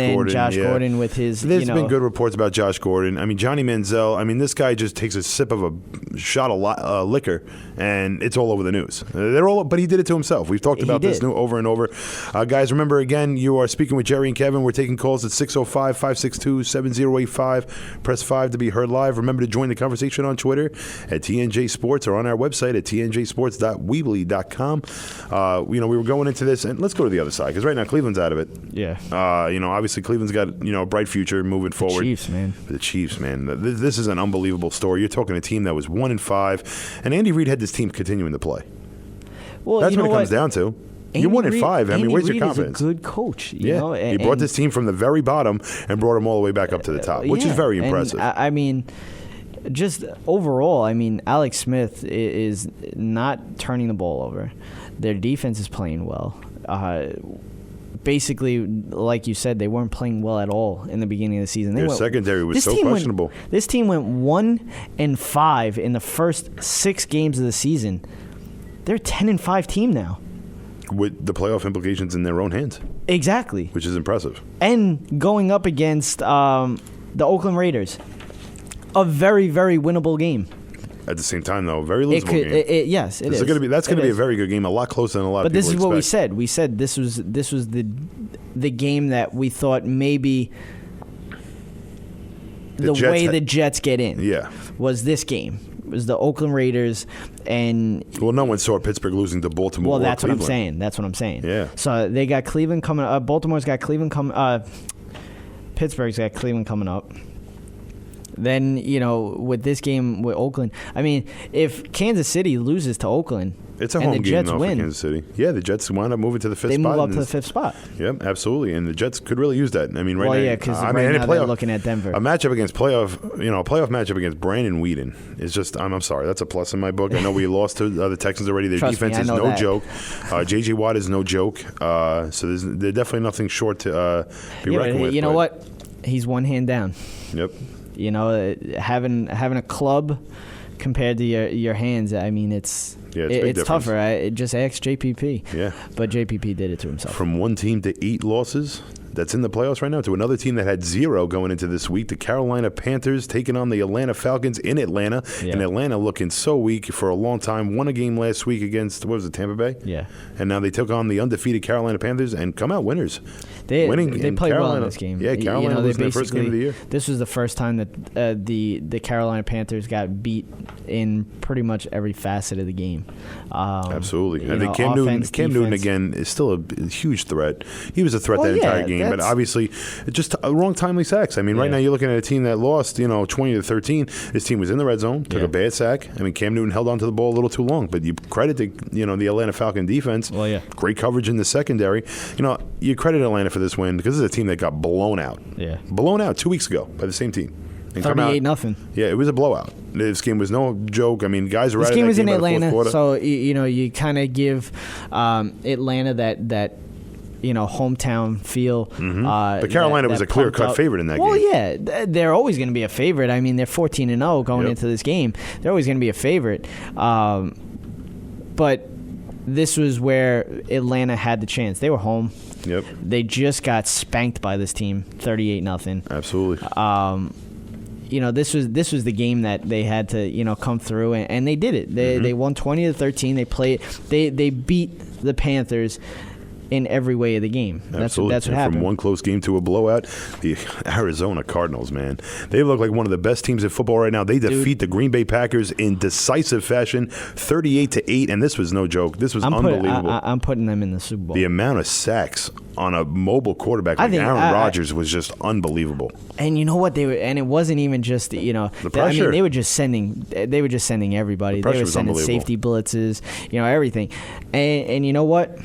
Gordon with his. There's been good reports about Josh Gordon. I mean, Johnny Manziel, this guy just takes a sip of a shot of liquor, and it's all over the news. But he did it to himself. We've talked about this over and over. Guys, remember, again, you are speaking with Jerry and Kevin. We're taking calls at 605-562-7085. Press 5 to be heard live. Remember to join the conversation on Twitter at TNJ Sports or on our website at tnjsports.weebly.com. We were going into this, and let's go to the other side because right now Cleveland's out of it. Yeah. Obviously Cleveland's got a bright future moving forward. The Chiefs, man. This is an unbelievable story. You're talking a team that was 1-5, and Andy Reid had this team continuing to play. Well, that's what it comes down to. You're 1-5. Where's your confidence? He's a good coach. He brought this team from the very bottom and brought them all the way back up to the top, which is very impressive. Just overall, Alex Smith is not turning the ball over. Their defense is playing well. Basically, like you said, they weren't playing well at all in the beginning of the season. Their secondary was so questionable. This team went 1-5 in the first 6 games of the season. They're a 10-5 team now. With the playoff implications in their own hands. Exactly. Which is impressive. And going up against the Oakland Raiders. A very, very winnable game. At the same time, though, very losable game. Yes, it is. That's going to be a very good game, a lot closer than a lot of people expect. But this is what we said. We said this was the game that we thought maybe the way the Jets get in. Yeah. Was this game. It was the Oakland Raiders and. Well, no one saw Pittsburgh losing to Baltimore. Well, that's what I'm saying. That's what I'm saying. Yeah. So they got Cleveland coming up. Baltimore's got Cleveland coming. Pittsburgh's got Cleveland coming up. Then, with this game with Oakland, if Kansas City loses to Oakland, it's a home game though for Kansas City. Yeah, the Jets wound up moving to the 5th spot. They move up to the 5th spot. Yep, absolutely, and the Jets could really use that. Right now, because now they're looking at Denver. A matchup against playoff matchup against Brandon Whedon is just. I'm sorry, that's a plus in my book. I know we lost to the Texans already. Their defense is no joke. J.J. Watt is no joke. So they're definitely nothing short to be reckoned with. You know what? He's one hand down. Yep. Having a club compared to your hands, it's tougher. Just ask JPP. Yeah. But JPP did it to himself. From one team to 8 losses, that's in the playoffs right now to another team that had 0 going into this week. The Carolina Panthers taking on the Atlanta Falcons in Atlanta. Yeah. And Atlanta looking so weak for a long time. Won a game last week against, what was it, Tampa Bay? Yeah. And now they took on the undefeated Carolina Panthers and come out winners. They Winning played well in Carolina. this game. Yeah, Carolina was their first game of the year. This was the first time that the Carolina Panthers got beat in pretty much every facet of the game. Absolutely. I think Cam Newton again is still a huge threat. He was a threat that entire game, but obviously just wrong timely sacks. I mean, right now you're looking at a team that lost, 20-13. This team was in the red zone, took a bad sack. I mean, Cam Newton held on to the ball a little too long, but you credit the Atlanta Falcon defense. Well, yeah. Great coverage in the secondary. You credit Atlanta for this win because this is a team that got blown out. Yeah. Blown out 2 weeks ago by the same team. 38-0. Yeah, it was a blowout. This game was no joke. I mean, guys were out of that game was in by the fourth Atlanta, quarter. so you kind of give Atlanta that hometown feel. But Carolina was a clear-cut favorite in that game. Well, yeah, they're always going to be a favorite. I mean, they're 14-0 going into this game. They're always going to be a favorite. But this was where Atlanta had the chance. They were home. Yep. They just got spanked by this team, 38-0. Absolutely. This was the game that they had to come through, and they did it. They won 20-13. They beat the Panthers in every way of the game. That's what happened. From one close game to a blowout, the Arizona Cardinals, man, they look like one of the best teams in football right now. They defeat the Green Bay Packers in decisive fashion, 38-8, and this was no joke. This was unbelievable. I'm putting them in the Super Bowl. The amount of sacks on a mobile quarterback like Aaron Rodgers was just unbelievable. And you know what and it wasn't even just the pressure. I mean, they were just sending everybody. They were sending safety blitzes, everything. And you know what?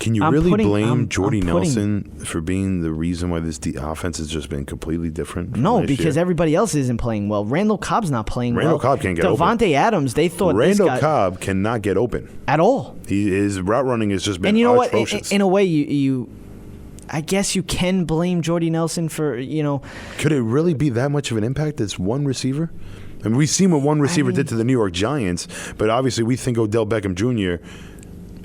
Can you really blame Jordy Nelson for being the reason why this offense has just been completely different? No, because everybody else isn't playing well. Randall Cobb's not playing well. Randall Cobb can't get open. Devontae Adams, they thought Randall Cobb cannot get open at all. His route running has just been and you know atrocious. What? In a way, you I guess you can blame Jordy Nelson for Could it really be that much of an impact as one receiver? I mean, we've seen what one receiver did to the New York Giants, but obviously we think Odell Beckham Jr.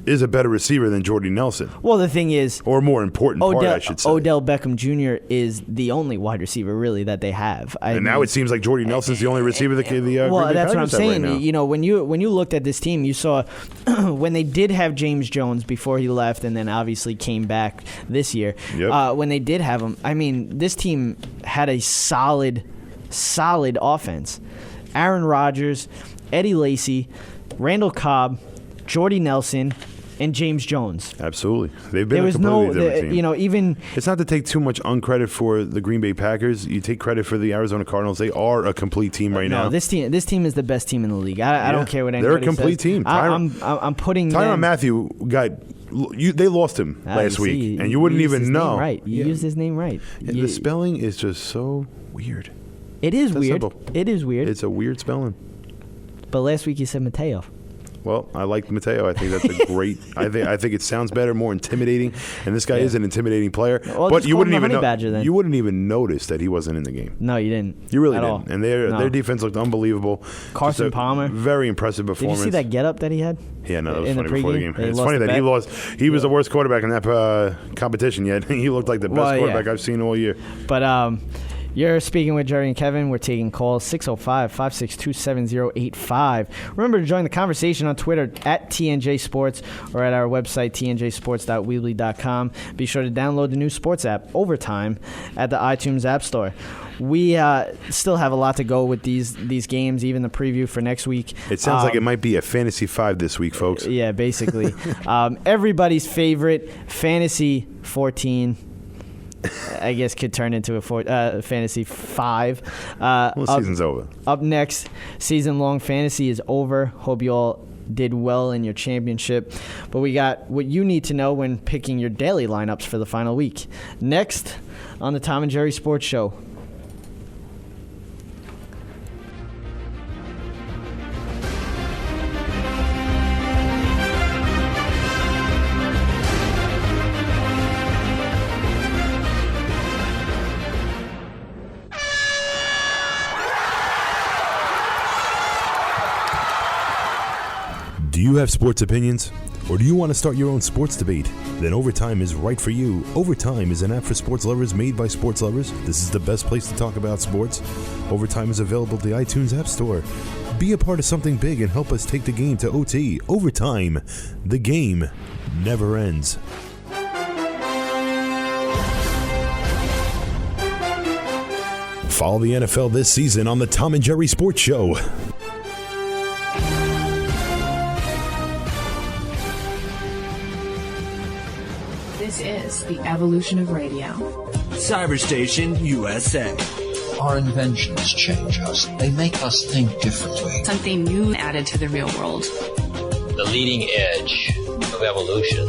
is a better receiver than Jordy Nelson. Well, the thing is, or more important part, I should say. Odell Beckham Jr. is the only wide receiver really that they have. Now it seems like Jordy Nelson's the only receiver that the well, that's what I'm saying. Right when you looked at this team, you saw when they did have James Jones before he left, and then obviously came back this year. Yep. When they did have him, I mean, this team had a solid offense. Aaron Rodgers, Eddie Lacy, Randall Cobb, Jordy Nelson, and James Jones. Absolutely. They've been a completely different team. Even it's not to take too much uncredit for the Green Bay Packers. You take credit for the Arizona Cardinals. They are a complete team right now. This team is the best team in the league. I don't care what anybody says. They're a complete team. I'm putting Tyrann Mathieu they lost him last week, and you wouldn't even know. Right. You used his name right. The spelling is just so weird. It is weird. Simple. It is weird. It's a weird spelling. But last week you said Mateo. Well, I like Mateo. I think that's a great. I think it sounds better, more intimidating, and this guy is an intimidating player. Well, but you wouldn't even Badger, then. You wouldn't even notice that he wasn't in the game. No, you didn't. You really at didn't. All. And their defense looked unbelievable. Carson Palmer, very impressive performance. Did you see that get-up that he had? Yeah, no, that was funny before the game. It's funny that he lost. He was the worst quarterback in that competition yet. He looked like the best quarterback I've seen all year. But you're speaking with Jerry and Kevin. We're taking calls 605-562-7085. Remember to join the conversation on Twitter at TNJ Sports or at our website, tnjsports.weebly.com. Be sure to download the new sports app, Overtime, at the iTunes App Store. We still have a lot to go with these games, even the preview for next week. It sounds like it might be a Fantasy 5 this week, folks. Yeah, basically. Everybody's favorite, Fantasy 14. I guess could turn into a Fantasy 5. Season's over. Up next, season-long fantasy is over. Hope you all did well in your championship. But we got what you need to know when picking your daily lineups for the final week. Next on the Tom and Jerry Sports Show. Do you have sports opinions? Or do you want to start your own sports debate? Then Overtime is right for you. Overtime is an app for sports lovers made by sports lovers. This is the best place to talk about sports. Overtime is available at the iTunes App Store. Be a part of something big and help us take the game to OT. Overtime. The game never ends. Follow the NFL this season on the Tom and Jerry Sports Show. This is the evolution of radio. Cyberstation USA. Our inventions change us. They make us think differently. Something new added to the real world. The leading edge of evolution.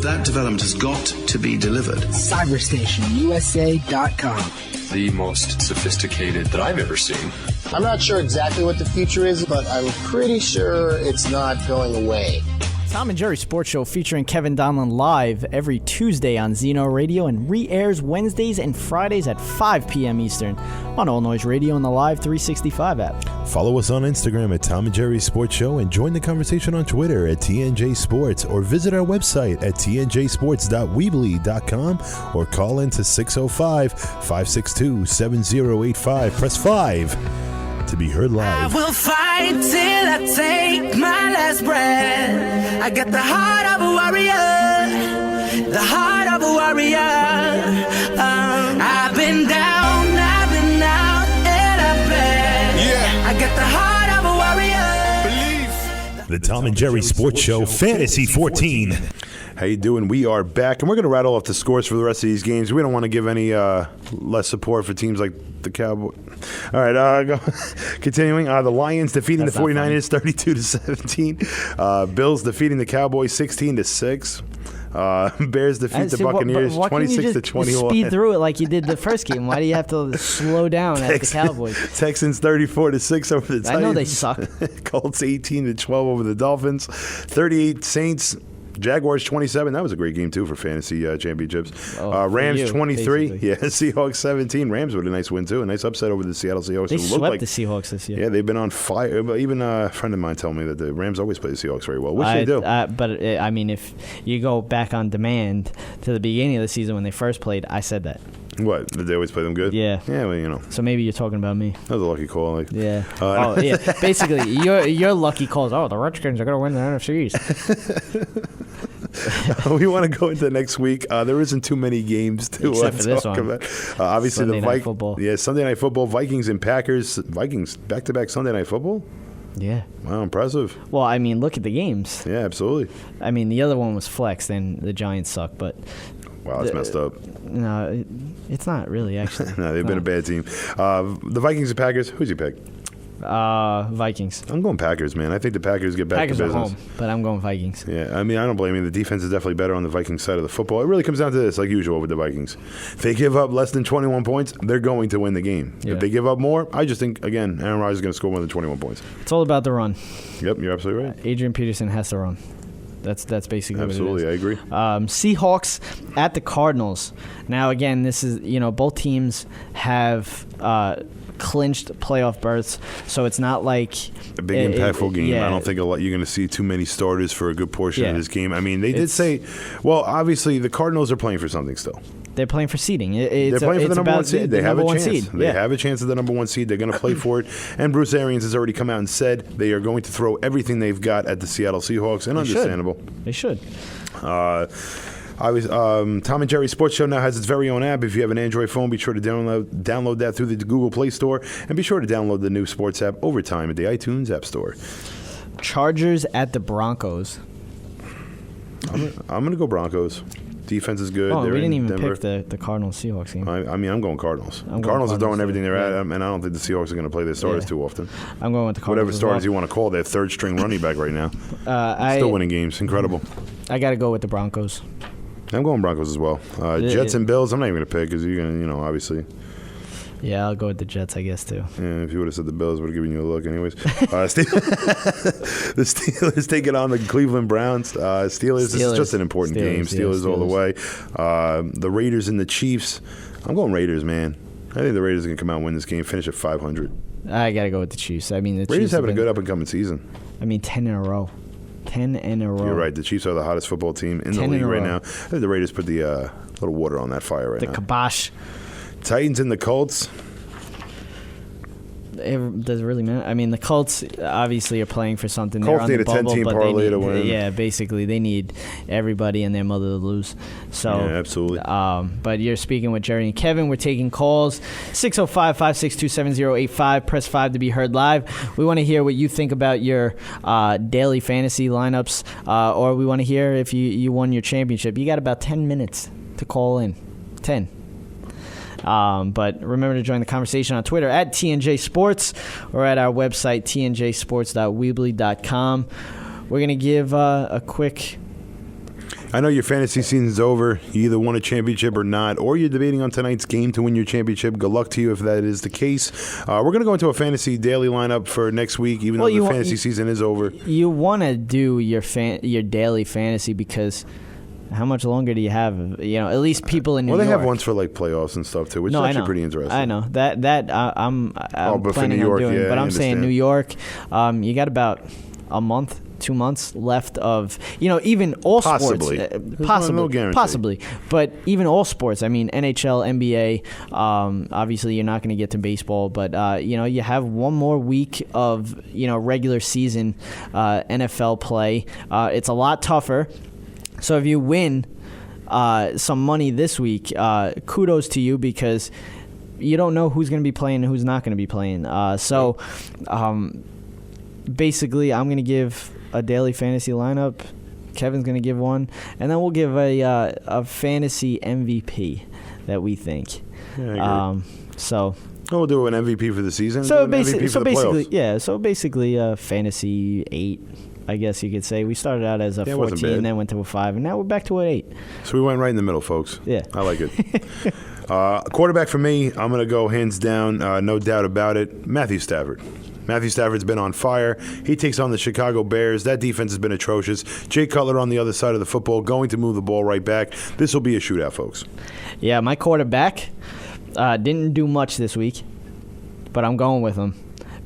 That development has got to be delivered. CyberstationUSA.com. The most sophisticated that I've ever seen. I'm not sure exactly what the future is, but I'm pretty sure it's not going away. Tom and Jerry Sports Show featuring Kevin Donlin live every Tuesday on Zeno Radio and re-airs Wednesdays and Fridays at 5 p.m. Eastern on All Noise Radio and the Live 365 app. Follow us on Instagram at Tom and Jerry Sports Show and join the conversation on Twitter at TNJ Sports or visit our website at tnjsports.weebly.com or call in to 605-562-7085. Press 5 to be heard live. I will fight till I take my last breath. I got the heart of a warrior, the heart of a warrior. I've been down, I've been out, and I've bled. Yeah. I got the heart of a warrior. Believe. The Tom and Jerry Sports Show Fantasy 14. How you doing? We are back, and we're going to rattle off the scores for the rest of these games. We don't want to give any less support for teams like the Cowboys. All right, continuing. The Lions defeating the 49ers 32-17. Bills defeating the Cowboys 16-6. Bears defeat the Buccaneers 26-21. Speed through it like you did the first game. Why do you have to slow down at the Cowboys? Texans 34-6 over the Titans. I know they suck. Colts 18-12 over the Dolphins. 38 Saints. Jaguars 27. That was a great game, too, for fantasy championships. Rams 23. Basically. Yeah, Seahawks 17. Rams with a nice win, too. A nice upset over the Seattle Seahawks. They swept the Seahawks this year. Yeah, they've been on fire. But even a friend of mine told me that the Rams always play the Seahawks very well, which they do. I mean, if you go back on demand to the beginning of the season when they first played, I said that. What? Did they always play them good? Yeah. Yeah, well, you know. So maybe you're talking about me. That was a lucky call. Yeah. Yeah. Basically, your lucky calls, the Redskins are going to win the NFC East. We want to go into next week. There isn't too many games to talk about. Obviously, Sunday the Night Football. Yeah, Sunday Night Football, Vikings and Packers. Vikings back-to-back Sunday Night Football? Yeah. Wow, impressive. Well, I mean, look at the games. Yeah, absolutely. I mean, the other one was flexed, and the Giants suck, but... Wow, that's messed up. No, it's not really, actually. No, they've been a bad team. The Vikings and Packers, who's your pick? Vikings. I'm going Packers, man. I think the Packers get back to business. Packers are home, but I'm going Vikings. Yeah, I mean, I don't blame you. The defense is definitely better on the Vikings side of the football. It really comes down to this, like usual with the Vikings. If they give up less than 21 points, they're going to win the game. Yeah. If they give up more, I just think, again, Aaron Rodgers is going to score more than 21 points. It's all about the run. Yep, you're absolutely right. Adrian Peterson has to run. That's basically absolutely what it is. I agree. Seahawks at the Cardinals. Now, again, this is, both teams have clinched playoff berths, so it's not like a big impactful game. Yeah. I don't think you're going to see too many starters for a good portion of this game. I mean, they did say, well, obviously the Cardinals are playing for something still. They're playing for seeding. They're playing for the number one seed. They have a chance. They have a chance at the number one seed. They're going to play for it. And Bruce Arians has already come out and said they are going to throw everything they've got at the Seattle Seahawks, and understandable. They should. Tom and Jerry Sports Show now has its very own app. If you have an Android phone, be sure to download that through the Google Play Store, and be sure to download the new sports app Overtime at the iTunes App Store. Chargers at the Broncos. I'm going to go Broncos. Defense is good. Oh, we didn't even pick the Cardinals-Seahawks game. I mean, I'm going Cardinals. Cardinals are throwing everything they're at, and I don't think the Seahawks are going to play their starters too often. I'm going with the Cardinals. Whatever starters you want to call, their third-string running back right now. Still winning games. Incredible. I got to go with the Broncos. I'm going Broncos as well. Jets and Bills, I'm not even going to pick because you're going to, obviously. Yeah, I'll go with the Jets, I guess, too. Yeah, if you would have said the Bills, would have given you a look anyways. The Steelers take it on the Cleveland Browns. Steelers, this is just an important game. Steelers all the way. The Raiders and the Chiefs. I'm going Raiders, man. I think the Raiders are going to come out and win this game, finish at 500. I got to go with the Chiefs. I mean, the Raiders Chiefs having a good up-and-coming season. 10 in a row. 10 in a row. You're right. The Chiefs are the hottest football team in the league right now. I think the Raiders put the little water on that fire right now. The kibosh. Titans and the Colts. Does it really matter? I mean, the Colts obviously are playing for something. Colts They're need on a the 10-team parlay to win. Yeah, basically, they need everybody and their mother to lose. So, yeah, absolutely. But you're speaking with Jerry and Kevin. We're taking calls. 605-562-7085. Press 5 to be heard live. We want to hear what you think about your daily fantasy lineups, or we want to hear if you won your championship. You got about 10 minutes to call in. 10. But remember to join the conversation on Twitter at TNJ Sports or at our website, tnjsports.weebly.com. We're going to give a quick... I know your fantasy season's over. You either won a championship or not, or you're debating on tonight's game to win your championship. Good luck to you if that is the case. We're going to go into a fantasy daily lineup for next week, even though the fantasy season is over. You want to do your daily fantasy because... How much longer do you have? At least people in New York. Well, they have ones for like playoffs and stuff too, which is actually pretty interesting. I know that I'm planning on doing. Yeah, but I'm saying New York, you got about a month, 2 months left of even all possibly. sports, no guarantee. possibly, but even all sports. I mean, NHL, NBA. Obviously, you're not going to get to baseball, but you have one more week of regular season NFL play. It's a lot tougher. So if you win some money this week, kudos to you because you don't know who's going to be playing and who's not going to be playing. Basically, I'm going to give a daily fantasy lineup. Kevin's going to give one. And then we'll give a fantasy MVP that we think. Yeah, I agree. We'll do an MVP for the season. So basically, fantasy 8. I guess you could say. We started out as a 14, then went to a 5, and now we're back to an 8. So we went right in the middle, folks. Yeah. I like it. Quarterback for me, I'm going to go hands down, no doubt about it, Matthew Stafford. Matthew Stafford's been on fire. He takes on the Chicago Bears. That defense has been atrocious. Jay Cutler on the other side of the football, going to move the ball right back. This will be a shootout, folks. Yeah, my quarterback didn't do much this week, but I'm going with him.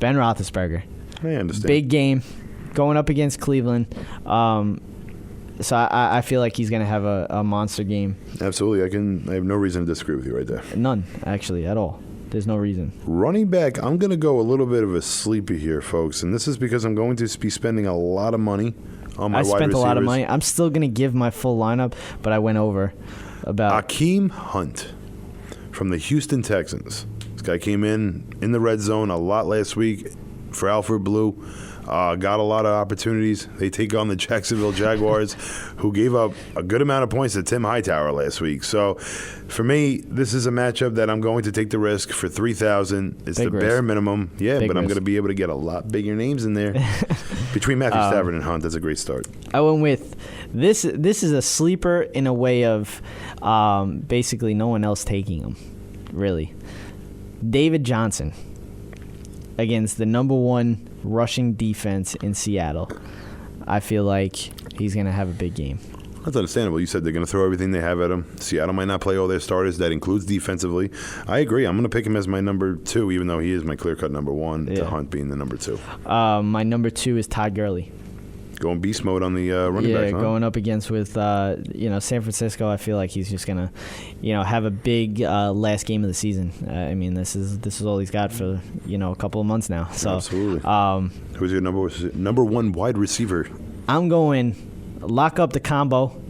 Ben Roethlisberger. I understand. Big game. Going up against Cleveland. So I feel like he's going to have a monster game. Absolutely. I have no reason to disagree with you right there. None, actually, at all. There's no reason. Running back, I'm going to go a little bit of a sleeper here, folks. And this is because I'm going to be spending a lot of money on my wide receivers. I spent a lot of money. I'm still going to give my full lineup, but I went over about... Akeem Hunt from the Houston Texans. This guy came in the red zone a lot last week for Alfred Blue. Got a lot of opportunities. They take on the Jacksonville Jaguars, who gave up a good amount of points to Tim Hightower last week. So, for me, this is a matchup that I'm going to take the risk for $3,000. It's the bare minimum. Yeah, but I'm going to be able to get a lot bigger names in there. Between Matthew Stafford and Hunt, that's a great start. I went with this. This is a sleeper in a way of basically no one else taking him, really. David Johnson against the number one rushing defense in Seattle. I feel like he's going to have a big game. That's understandable. You said they're going to throw everything they have at him. Seattle might not play all their starters. That includes defensively. I agree. I'm going to pick him as my number 2, even though he is my clear-cut number 1, to Hunt being the number 2. My number 2 is Todd Gurley. Going beast mode on the running back, huh? Yeah, going up against with San Francisco. I feel like he's just gonna, have a big last game of the season. I mean, this is all he's got for a couple of months now. So absolutely. Who's your number 1 wide receiver? I'm going lock up the combo,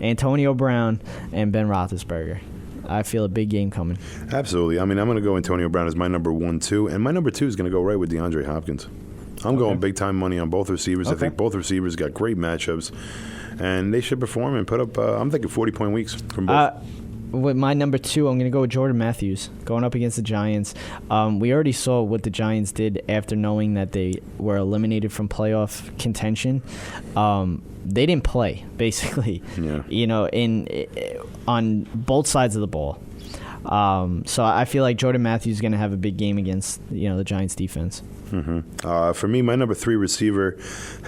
Antonio Brown and Ben Roethlisberger. I feel a big game coming. Absolutely. I mean, I'm going to go Antonio Brown as my number 1, too, and my number 2 is going to go right with DeAndre Hopkins. I'm going big-time money on both receivers. I think both receivers got great matchups, and they should perform and put up, I'm thinking 40-point weeks from both. With my number 2, I'm going to go with Jordan Matthews, going up against the Giants. We already saw what the Giants did after knowing that they were eliminated from playoff contention. They didn't play, basically, on both sides of the ball. So I feel like Jordan Matthews is going to have a big game against the Giants defense. Mm-hmm. For me, my number 3 receiver,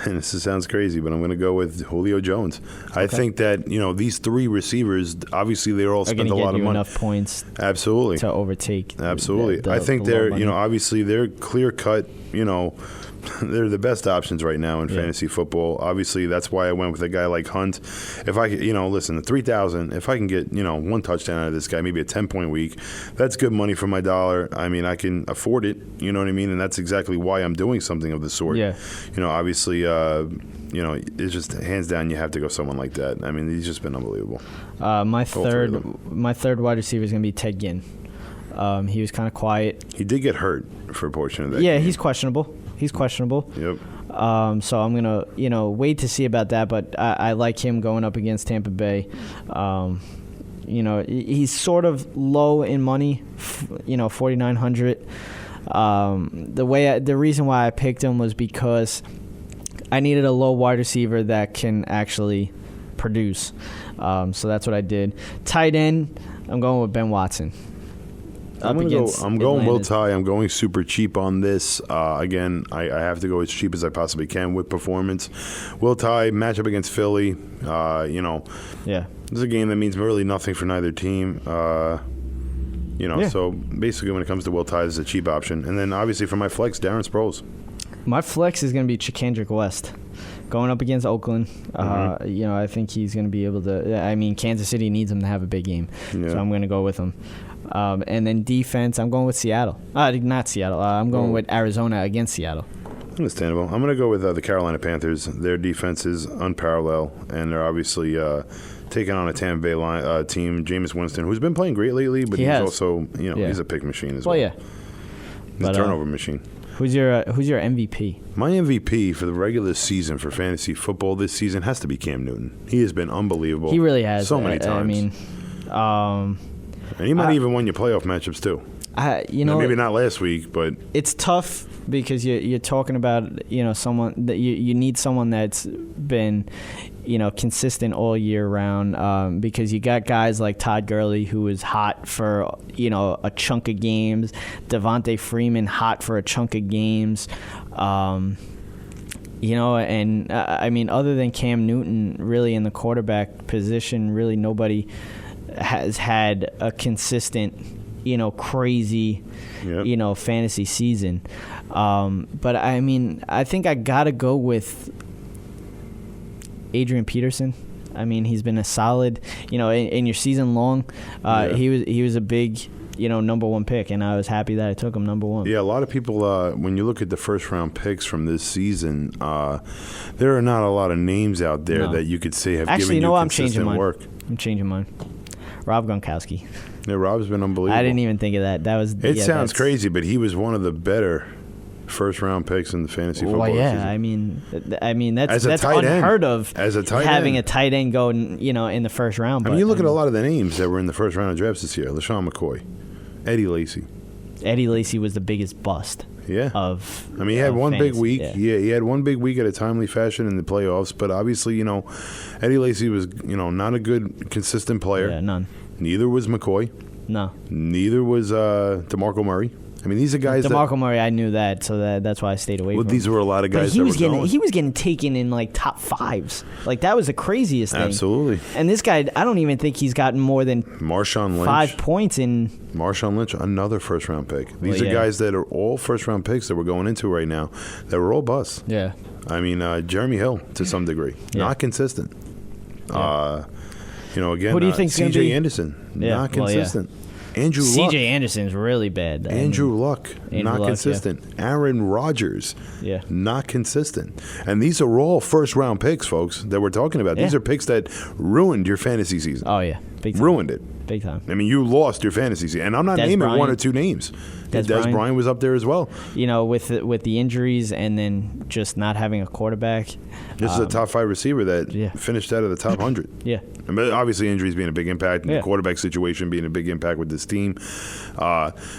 and this sounds crazy, but I'm going to go with Julio Jones. I think that these 3 receivers, obviously they all spent a lot of money. Enough points, absolutely, to overtake. Absolutely, I think they're obviously they're clear cut. They're the best options right now in fantasy football. Obviously, that's why I went with a guy like Hunt. If I, listen, the 3,000. If I can get, one touchdown out of this guy, maybe a 10-point week, that's good money for my dollar. I mean, I can afford it. You know what I mean? And that's exactly why I'm doing something of the sort. Yeah. Obviously, it's just hands down. You have to go someone like that. I mean, he's just been unbelievable. My third wide receiver is going to be Ted Ginn. He was kind of quiet. He did get hurt for a portion of that. Yeah, game. He's questionable. Yep. So I'm gonna wait to see about that. But I like him going up against Tampa Bay. He's sort of low in money. 4,900. The reason why I picked him was because I needed a low wide receiver that can actually produce. So that's what I did. Tight end, I'm going with Ben Watson. I'm going Will Tye. I'm going super cheap on this. Again, I have to go as cheap as I possibly can with performance. Will Tye, matchup against Philly. Yeah. This is a game that means really nothing for neither team. So basically when it comes to Will Tye, it's a cheap option. And then obviously for my flex, Darren Sproles. My flex is going to be Chikendrick West. Going up against Oakland, I think he's going to be able to. I mean, Kansas City needs him to have a big game, so I'm going to go with him. And then defense, I'm going with Seattle. Not Seattle. I'm going with Arizona against Seattle. Understandable. I'm going to go with the Carolina Panthers. Their defense is unparalleled, and they're obviously taking on a Tampa Bay team, Jameis Winston, who's been playing great lately, but he's also, he's a pick machine as well. Well, yeah. He's a turnover machine. Who's your MVP? My MVP for the regular season for fantasy football this season has to be Cam Newton. He has been unbelievable. He really has. So many times. I mean, and he might even won your playoff matchups too. Maybe not last week, but it's tough because you're talking about someone that you need someone that's been consistent all year round, because you got guys like Todd Gurley who was hot for a chunk of games, Devontae Freeman hot for a chunk of games, and I mean, other than Cam Newton, really in the quarterback position, really nobody has had a consistent crazy, fantasy season. But I mean, I think I gotta go with Adrian Peterson. I mean, he's been a solid, in your season long. He was a big, number one pick, and I was happy that I took him number one. Yeah, a lot of people, when you look at the first round picks from this season, there are not a lot of names out there that you could say have given you consistent work. I'm changing mine. Rob Gronkowski. Yeah, Rob's been unbelievable. I didn't even think of that. It sounds crazy, but he was one of the better first-round picks in the fantasy football season. I mean that's unheard of. As a tight having end. a tight end go, in the first round. I mean, you look at a lot of the names that were in the first round of drafts this year: LaShawn McCoy, Eddie Lacy. Eddie Lacy was the biggest bust. Yeah. He had one fantasy, big week. Yeah, he had one big week at a timely fashion in the playoffs. But obviously, Eddie Lacy was, not a good, consistent player. Yeah, none. Neither was McCoy. No. Neither was DeMarco Murray. I mean, these are guys DeMarco Murray, I knew that, so that's why I stayed away from him. These were a lot of guys he was getting taken in, top fives. That was the craziest thing. Absolutely. And this guy, I don't even think he's gotten more than Marshawn Lynch. 5 points in. Marshawn Lynch, another first-round pick. These are guys that are all first-round picks that we're going into right now that were all busts. Yeah. I mean, Jeremy Hill, to some degree. Yeah. Not consistent. Yeah. Again, who do you think's C.J. Anderson, not consistent. Andrew Luck. C.J. Anderson's really bad. Andrew Luck, not consistent. Yeah. Aaron Rodgers, not consistent. And these are all first-round picks, folks, that we're talking about. Yeah. These are picks that ruined your fantasy season. Oh, yeah. Big time. Ruined it. Big time. I mean, you lost your fantasy season. And I'm not naming Bryant. 1 or 2 names. Des Bryant was up there as well. With the injuries and then just not having a quarterback. This is a top 5 receiver that finished out of the top 100. Yeah. But obviously injuries being a big impact and the quarterback situation being a big impact with this team.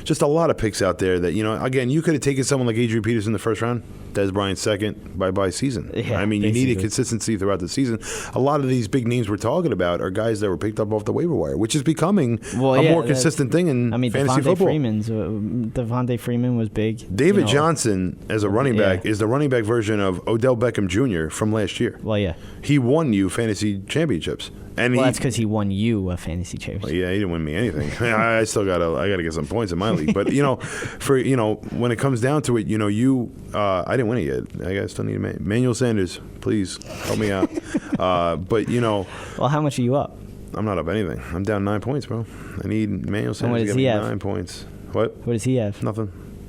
Just a lot of picks out there that, again, you could have taken someone like Adrian Peterson in the first round, Des Bryant second, bye-bye season. Yeah, I mean, you needed consistency throughout the season. A lot of these big names we're talking about are guys that were picked up off the waiver wire, which is because becoming a more consistent thing in fantasy football. Devontae Freeman was big. David Johnson, as a running back, is the running back version of Odell Beckham Jr. from last year. Well, yeah. He won you fantasy championships. And that's because he won you a fantasy championship. Well, yeah, he didn't win me anything. I still gotta get some points in my league. But when it comes down to it, I didn't win it yet. I still need Emmanuel Sanders. Please help me out. Well, how much are you up? I'm not up anything. I'm down 9 points, bro. I need Emmanuel Sanders to get me 9 points. What does he have?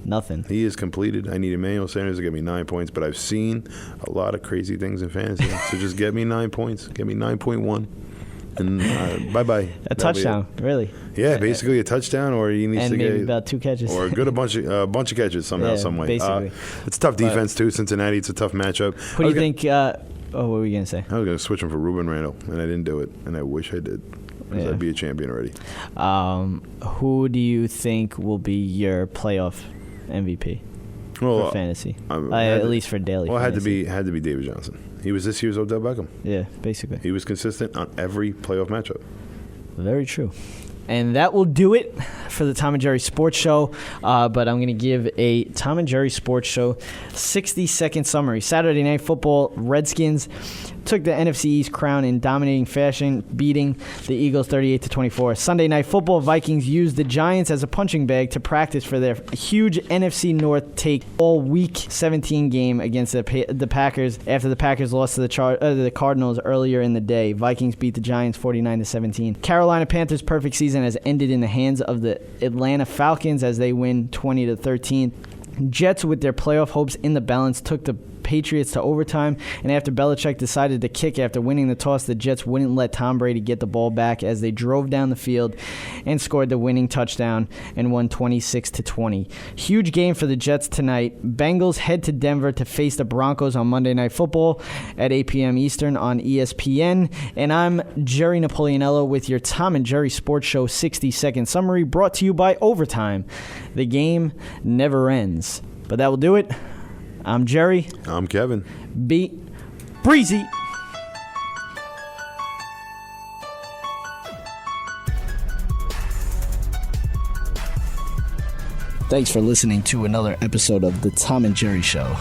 Nothing. He is completed. I need Emmanuel Sanders to get me 9 points, but I've seen a lot of crazy things in fantasy. So just get me 9 points. Get me 9.1. And bye-bye. A touchdown, really? Yeah, basically a touchdown, or he needs to get about 2 catches, or a bunch of catches somehow, some way. Basically, it's a tough defense too. Cincinnati, it's a tough matchup. Who do you think? What were we gonna say? I was gonna switch him for Ruben Randall, and I didn't do it, and I wish I did, because I'd be a champion already. Who do you think will be your playoff MVP for fantasy? At least for daily. Well, fantasy. it had to be David Johnson. He was this year's Odell Beckham. Yeah, basically. He was consistent on every playoff matchup. Very true. And that will do it for the Tom and Jerry Sports Show. But I'm going to give a Tom and Jerry Sports Show 60-second summary. Saturday Night Football, Redskins took the NFC East crown in dominating fashion, beating the Eagles 38-24. Sunday Night Football, Vikings used the Giants as a punching bag to practice for their huge NFC North take all Week 17 game against the Packers after the Packers lost to the Cardinals earlier in the day. Vikings beat the Giants 49-17. Carolina Panthers' perfect season has ended in the hands of the Atlanta Falcons as they win 20-13. Jets, with their playoff hopes in the balance, took the Patriots to overtime, and after Belichick decided to kick after winning the toss, the Jets wouldn't let Tom Brady get the ball back as they drove down the field and scored the winning touchdown and won 26-20. Huge game for the Jets tonight. Bengals head to Denver to face the Broncos on Monday Night Football at 8 p.m. Eastern on ESPN. And I'm Jerry Napoleonello with your Tom and Jerry Sports Show 60-second summary, brought to you by Overtime. The game never ends. But that will do it. I'm Jerry. I'm Kevin. Be breezy. Thanks for listening to another episode of The Tom and Jerry Show.